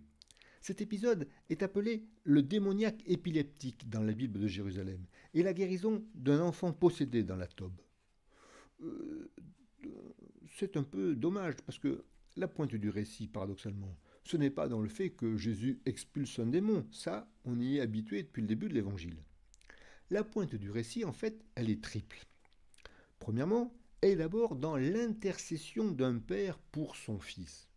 Cet épisode est appelé le démoniaque épileptique dans la Bible de Jérusalem et la guérison d'un enfant possédé dans la Tob. C'est un peu dommage parce que la pointe du récit, paradoxalement, ce n'est pas dans le fait que Jésus expulse un démon. Ça, on y est habitué depuis le début de l'Évangile. La pointe du récit, en fait, elle est triple. Premièrement, elle est d'abord dans l'intercession d'un père pour son fils.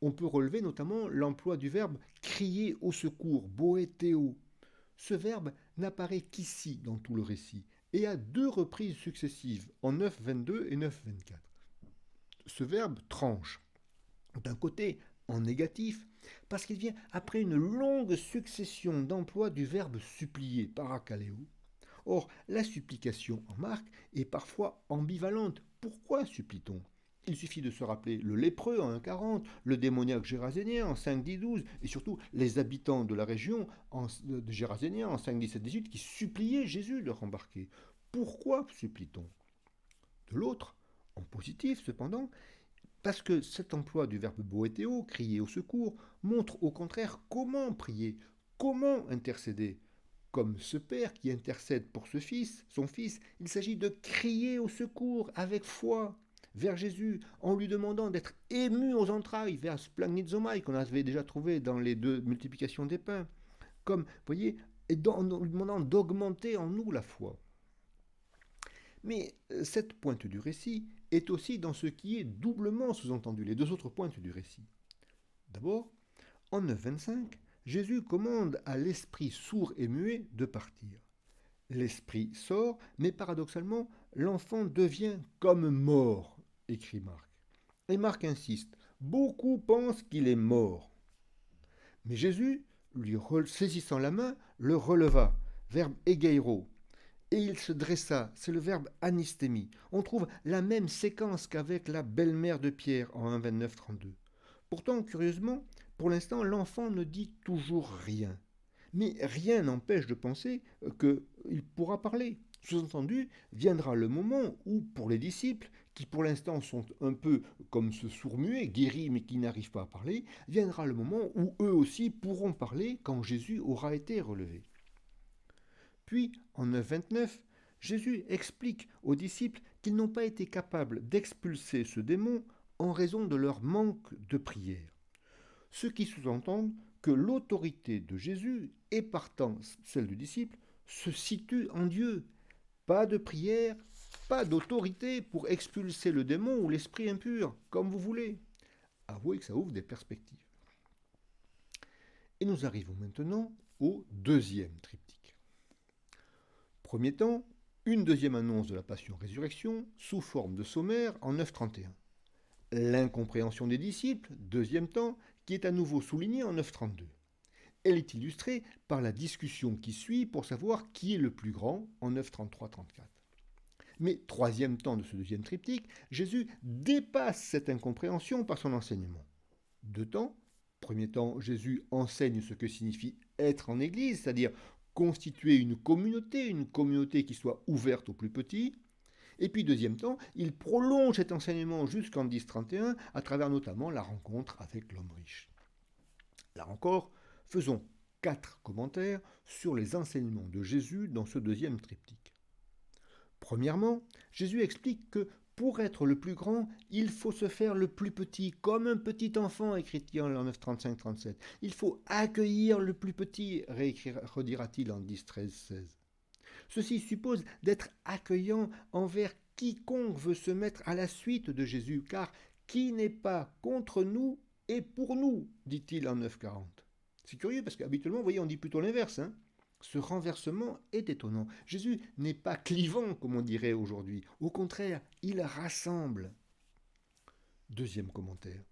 On peut relever notamment l'emploi du verbe « crier au secours », boétéo. Ce verbe n'apparaît qu'ici dans tout le récit et à 2 reprises successives, en 9.22 et 9.24. Ce verbe tranche. D'un côté, en négatif, parce qu'il vient après une longue succession d'emplois du verbe supplier, parakaleo. Or, la supplication en Marc est parfois ambivalente. Pourquoi supplie-t-on ? Il suffit de se rappeler le lépreux en 1,40, le démoniaque gérasénien en 5,10-12, et surtout les habitants de la région de Gérasénien en 5,17-18 qui suppliaient Jésus de leur embarquer. Pourquoi supplie-t-on? De l'autre, en positif cependant, parce que cet emploi du verbe boétéo, crier au secours, montre au contraire comment prier, comment intercéder. Comme ce père qui intercède pour son fils, il s'agit de crier au secours avec foi vers Jésus en lui demandant d'être ému aux entrailles vers splagnizomai qu'on avait déjà trouvé dans les 2 multiplications des pains. Comme, vous voyez, et en lui demandant d'augmenter en nous la foi. Mais cette pointe du récit est aussi dans ce qui est doublement sous-entendu, les 2 autres pointes du récit. D'abord, en 9,25, Jésus commande à l'esprit sourd et muet de partir. L'esprit sort, mais paradoxalement, l'enfant devient comme mort, écrit Marc. Et Marc insiste, beaucoup pensent qu'il est mort. Mais Jésus, lui saisissant la main, le releva, verbe egeiro, et il se dressa, c'est le verbe anistémie. On trouve la même séquence qu'avec la belle-mère de Pierre en 1,29-32. Pourtant, curieusement, pour l'instant, l'enfant ne dit toujours rien. Mais rien n'empêche de penser qu'il pourra parler. Sous-entendu, viendra le moment où, pour les disciples, qui pour l'instant sont un peu comme ce sourd-muet, guéris mais qui n'arrivent pas à parler, viendra le moment où eux aussi pourront parler quand Jésus aura été relevé. Puis, en 9,29, Jésus explique aux disciples qu'ils n'ont pas été capables d'expulser ce démon en raison de leur manque de prière. Ce qui sous-entend que l'autorité de Jésus, et partant celle du disciple, se situe en Dieu. Pas de prière, pas d'autorité pour expulser le démon ou l'esprit impur, comme vous voulez. Avouez que ça ouvre des perspectives. Et nous arrivons maintenant au 2e triptyque. Premier temps, une 2e annonce de la Passion-Résurrection sous forme de sommaire en 9,31. L'incompréhension des disciples, 2e temps, qui est à nouveau soulignée en 9,32. Elle est illustrée par la discussion qui suit pour savoir qui est le plus grand en 9,33-34. Mais 3e temps de ce 2e triptyque, Jésus dépasse cette incompréhension par son enseignement. 2 temps. Premier temps, Jésus enseigne ce que signifie être en Église, c'est-à-dire constituer une communauté qui soit ouverte aux plus petits. Et puis 2e temps, il prolonge cet enseignement jusqu'en 10,31 à travers notamment la rencontre avec l'homme riche. Là encore, faisons 4 commentaires sur les enseignements de Jésus dans ce 2e triptyque. Premièrement, Jésus explique que pour être le plus grand, il faut se faire le plus petit, comme un petit enfant, écrit-il en 9,35-37. Il faut accueillir le plus petit, redira-t-il en 10,13-16. Ceci suppose d'être accueillant envers quiconque veut se mettre à la suite de Jésus, car qui n'est pas contre nous est pour nous, dit-il en 9,40. C'est curieux parce qu'habituellement, vous voyez, on dit plutôt l'inverse. Ce renversement est étonnant. Jésus n'est pas clivant, comme on dirait aujourd'hui. Au contraire, il rassemble. 2e commentaire.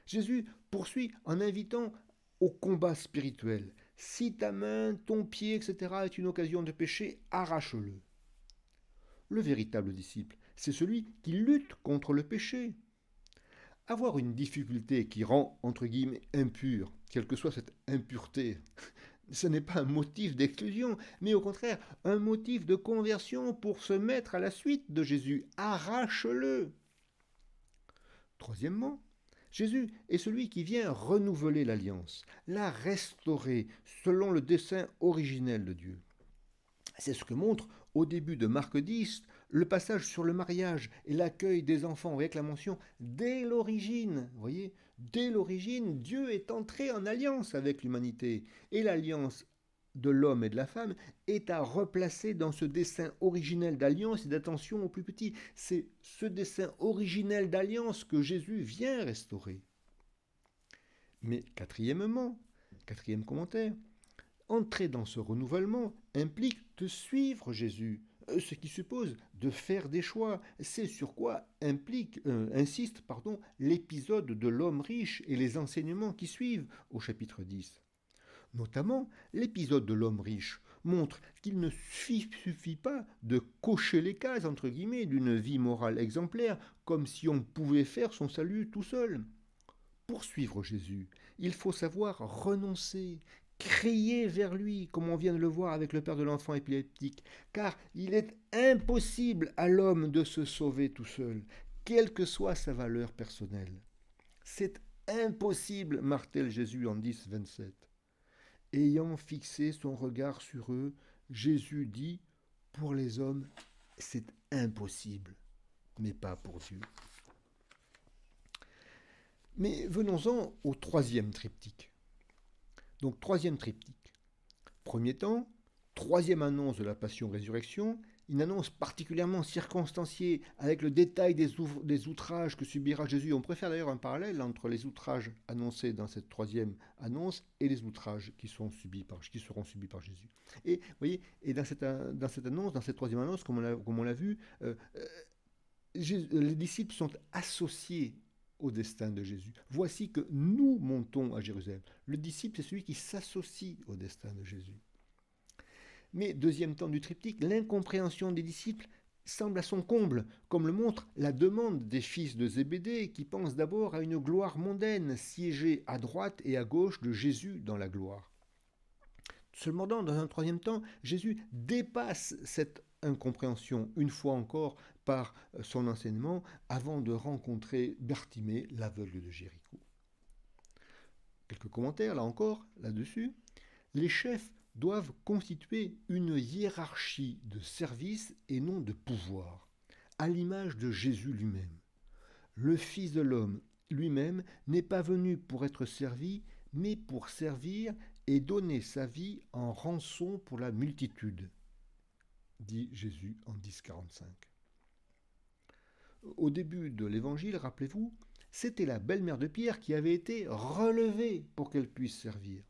Jésus poursuit en invitant au combat spirituel. Si ta main, ton pied, etc. est une occasion de pécher, arrache-le. Le véritable disciple, c'est celui qui lutte contre le péché. Avoir une difficulté qui rend, entre guillemets, impur, quelle que soit cette impureté, ce n'est pas un motif d'exclusion, mais au contraire, un motif de conversion pour se mettre à la suite de Jésus. Arrache-le. 3e, Jésus est celui qui vient renouveler l'alliance, la restaurer selon le dessein originel de Dieu. C'est ce que montre au début de Marc 10 le passage sur le mariage et l'accueil des enfants avec la mention dès l'origine. Vous voyez, dès l'origine, Dieu est entré en alliance avec l'humanité et l'alliance de l'homme et de la femme est à replacer dans ce dessein originel d'alliance et d'attention aux plus petits. C'est ce dessein originel d'alliance que Jésus vient restaurer. Mais 4e commentaire, entrer dans ce renouvellement implique de suivre Jésus, ce qui suppose de faire des choix. C'est sur quoi insiste l'épisode de l'homme riche et les enseignements qui suivent au chapitre 10. Notamment l'épisode de l'homme riche montre qu'il ne suffit pas de cocher les cases, entre guillemets, d'une vie morale exemplaire, comme si on pouvait faire son salut tout seul. Pour suivre Jésus, il faut savoir renoncer, crier vers lui, comme on vient de le voir avec le père de l'enfant épileptique, car il est impossible à l'homme de se sauver tout seul, quelle que soit sa valeur personnelle. C'est impossible, martèle Jésus en 10, 27. Ayant fixé son regard sur eux, Jésus dit, pour les hommes, c'est impossible, mais pas pour Dieu. Mais venons-en au troisième triptyque. Donc, troisième triptyque. Premier temps, troisième annonce de la passion-résurrection, une annonce particulièrement circonstanciée avec le détail des outrages que subira Jésus. On préfère d'ailleurs un parallèle entre les outrages annoncés dans cette troisième annonce et les outrages qui seront subis par Jésus. Et vous voyez, et dans cette annonce, dans cette troisième annonce, comme on l'a vu, les disciples sont associés au destin de Jésus. Voici que nous montons à Jérusalem. Le disciple, c'est celui qui s'associe au destin de Jésus. Mais deuxième temps du triptyque, l'incompréhension des disciples semble à son comble, comme le montre la demande des fils de Zébédée qui pensent d'abord à une gloire mondaine, siégée à droite et à gauche de Jésus dans la gloire. Seulement dans un troisième temps, Jésus dépasse cette incompréhension une fois encore par son enseignement avant de rencontrer Bartimée, l'aveugle de Jéricho. Quelques commentaires là encore, là-dessus. Les chefs doivent constituer une hiérarchie de service et non de pouvoir, à l'image de Jésus lui-même. Le Fils de l'homme lui-même n'est pas venu pour être servi, mais pour servir et donner sa vie en rançon pour la multitude, dit Jésus en 10,45. Au début de l'évangile, rappelez-vous, c'était la belle-mère de Pierre qui avait été relevée pour qu'elle puisse servir.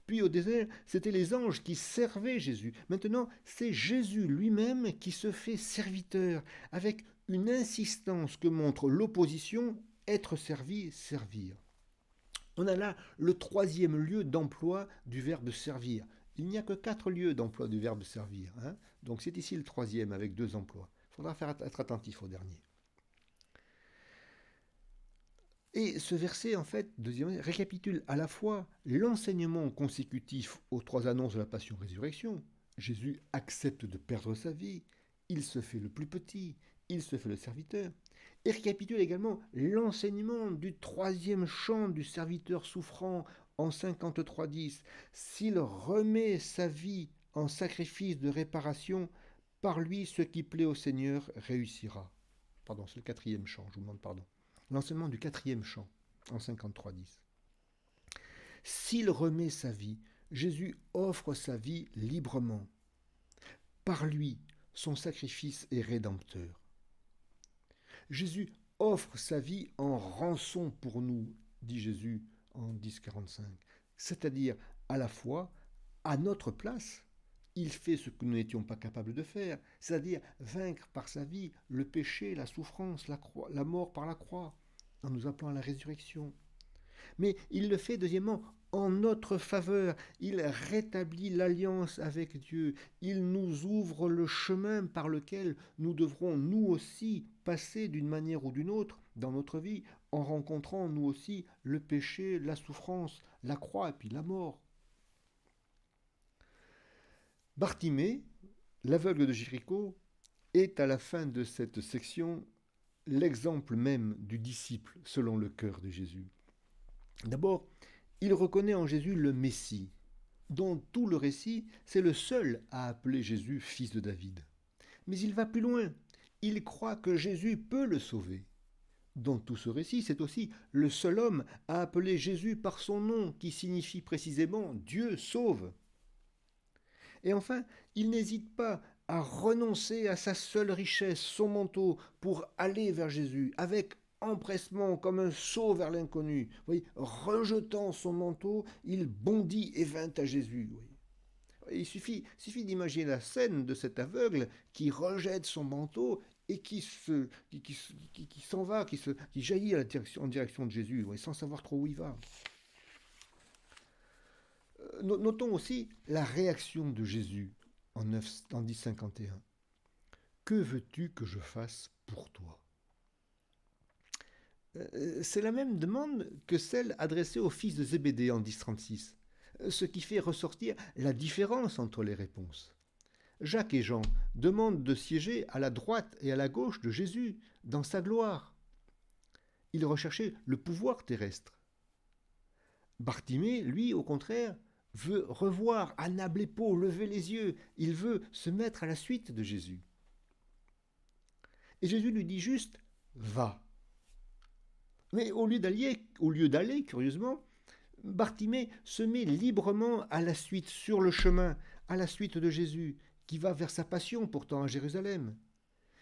Puis au désert, c'était les anges qui servaient Jésus. Maintenant, c'est Jésus lui-même qui se fait serviteur, avec une insistance que montre l'opposition, être servi, servir. On a là le troisième lieu d'emploi du verbe servir. Il n'y a que 4 lieux d'emploi du verbe servir. Donc c'est ici le troisième avec 2 emplois. Il faudra être attentif au dernier. Et ce verset, en fait, récapitule à la fois l'enseignement consécutif aux 3 annonces de la passion-résurrection. Jésus accepte de perdre sa vie, il se fait le plus petit, il se fait le serviteur. Et récapitule également l'enseignement du 3e chant du serviteur souffrant en 53,10. S'il remet sa vie en sacrifice de réparation, par lui ce qui plaît au Seigneur réussira. Pardon, c'est le 4e chant, je vous demande pardon. L'enseignement du 4e chant, en 53,10. S'il remet sa vie, Jésus offre sa vie librement. Par lui, son sacrifice est rédempteur. Jésus offre sa vie en rançon pour nous, dit Jésus en 10,45. C'est-à-dire, à la fois, à notre place, il fait ce que nous n'étions pas capables de faire, c'est-à-dire vaincre par sa vie le péché, la souffrance, la mort par la croix, en nous appelant à la résurrection. Mais il le fait, deuxièmement, en notre faveur. Il rétablit l'alliance avec Dieu. Il nous ouvre le chemin par lequel nous devrons, nous aussi, passer d'une manière ou d'une autre dans notre vie, en rencontrant, nous aussi, le péché, la souffrance, la croix et puis la mort. Bartimée, l'aveugle de Jéricho, est à la fin de cette section l'exemple même du disciple selon le cœur de Jésus. D'abord, il reconnaît en Jésus le Messie. Dans tout le récit, c'est le seul à appeler Jésus fils de David. Mais il va plus loin. Il croit que Jésus peut le sauver. Dans tout ce récit, c'est aussi le seul homme à appeler Jésus par son nom, qui signifie précisément Dieu sauve. Et enfin, il n'hésite pas à renoncer à sa seule richesse, son manteau, pour aller vers Jésus, avec empressement, comme un saut vers l'inconnu. Vous voyez, rejetant son manteau, il bondit et vint à Jésus. Vous voyez. Il suffit d'imaginer la scène de cet aveugle qui rejette son manteau et qui s'en va, qui jaillit en direction de Jésus, vous voyez, sans savoir trop où il va. Notons aussi la réaction de Jésus en 10,51. Que veux-tu que je fasse pour toi? C'est la même demande que celle adressée au fils de Zébédée en 10,36, ce qui fait ressortir la différence entre les réponses. Jacques et Jean demandent de siéger à la droite et à la gauche de Jésus dans sa gloire. Ils recherchaient le pouvoir terrestre. Bartimée, lui, au contraire, veut revoir Anna Blépo, lever les yeux. Il veut se mettre à la suite de Jésus. Et Jésus lui dit juste « va ». Mais au lieu d'aller, curieusement, Bartimée se met librement à la suite, sur le chemin, à la suite de Jésus, qui va vers sa passion pourtant à Jérusalem.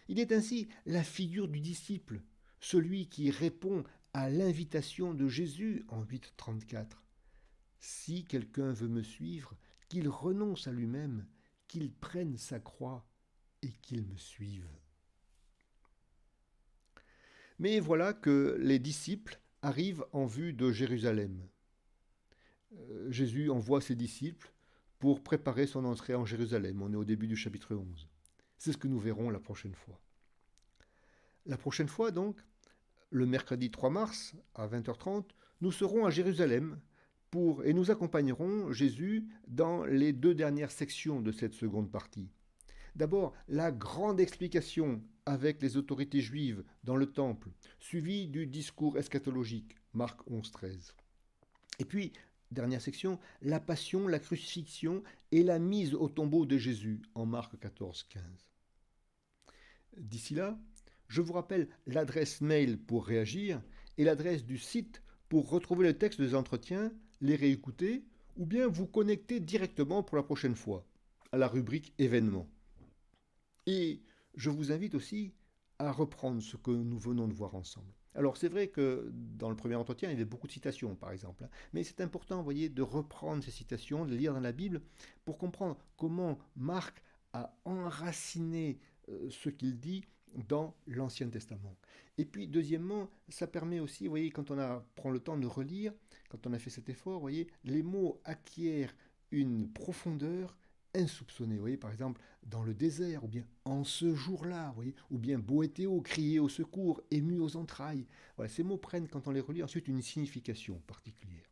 Il est ainsi la figure du disciple, celui qui répond à l'invitation de Jésus en 8,34. Si quelqu'un veut me suivre, qu'il renonce à lui-même, qu'il prenne sa croix et qu'il me suive. Mais voilà que les disciples arrivent en vue de Jérusalem. Jésus envoie ses disciples pour préparer son entrée en Jérusalem. On est au début du chapitre 11. C'est ce que nous verrons la prochaine fois. La prochaine fois, donc, le mercredi 3 mars à 20h30, nous serons à Jérusalem et nous accompagnerons Jésus dans les 2 dernières sections de cette seconde partie. D'abord, la grande explication avec les autorités juives dans le temple, suivie du discours eschatologique, Marc 11,13. Et puis, dernière section, la passion, la crucifixion et la mise au tombeau de Jésus en Marc 14,15. D'ici là, je vous rappelle l'adresse mail pour réagir et l'adresse du site pour retrouver le texte des entretiens, les réécouter ou bien vous connecter directement pour la prochaine fois à la rubrique événements. Et je vous invite aussi à reprendre ce que nous venons de voir ensemble. Alors c'est vrai que dans le premier entretien, il y avait beaucoup de citations par exemple, mais c'est important, vous voyez, de reprendre ces citations, de les lire dans la Bible pour comprendre comment Marc a enraciné ce qu'il dit dans l'Ancien Testament. Et puis deuxièmement, ça permet aussi, vous voyez, quand prend le temps de relire, quand on a fait cet effort, vous voyez, les mots acquièrent une profondeur insoupçonnée. Vous voyez, par exemple, dans le désert, ou bien en ce jour-là, vous voyez, ou bien Boéthéo, crier au secours, ému aux entrailles. Voilà, ces mots prennent, quand on les relit, ensuite une signification particulière.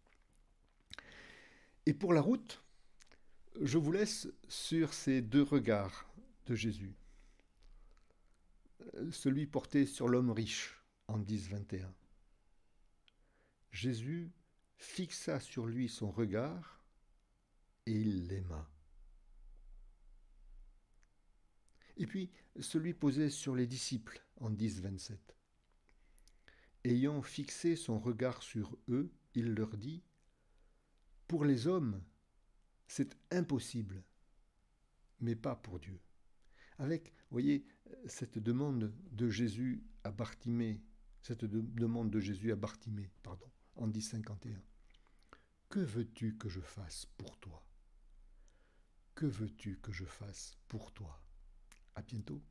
Et pour la route, je vous laisse sur ces 2 regards de Jésus. Celui porté sur l'homme riche en 10,21. Jésus fixa sur lui son regard et il l'aima. Et puis celui posé sur les disciples en 10,27. Ayant fixé son regard sur eux, il leur dit : pour les hommes, c'est impossible, mais pas pour Dieu. Avec, vous voyez, cette demande de Jésus à Bartimée, en 10,51. Que veux-tu que je fasse pour toi ? Que veux-tu que je fasse pour toi ? À bientôt.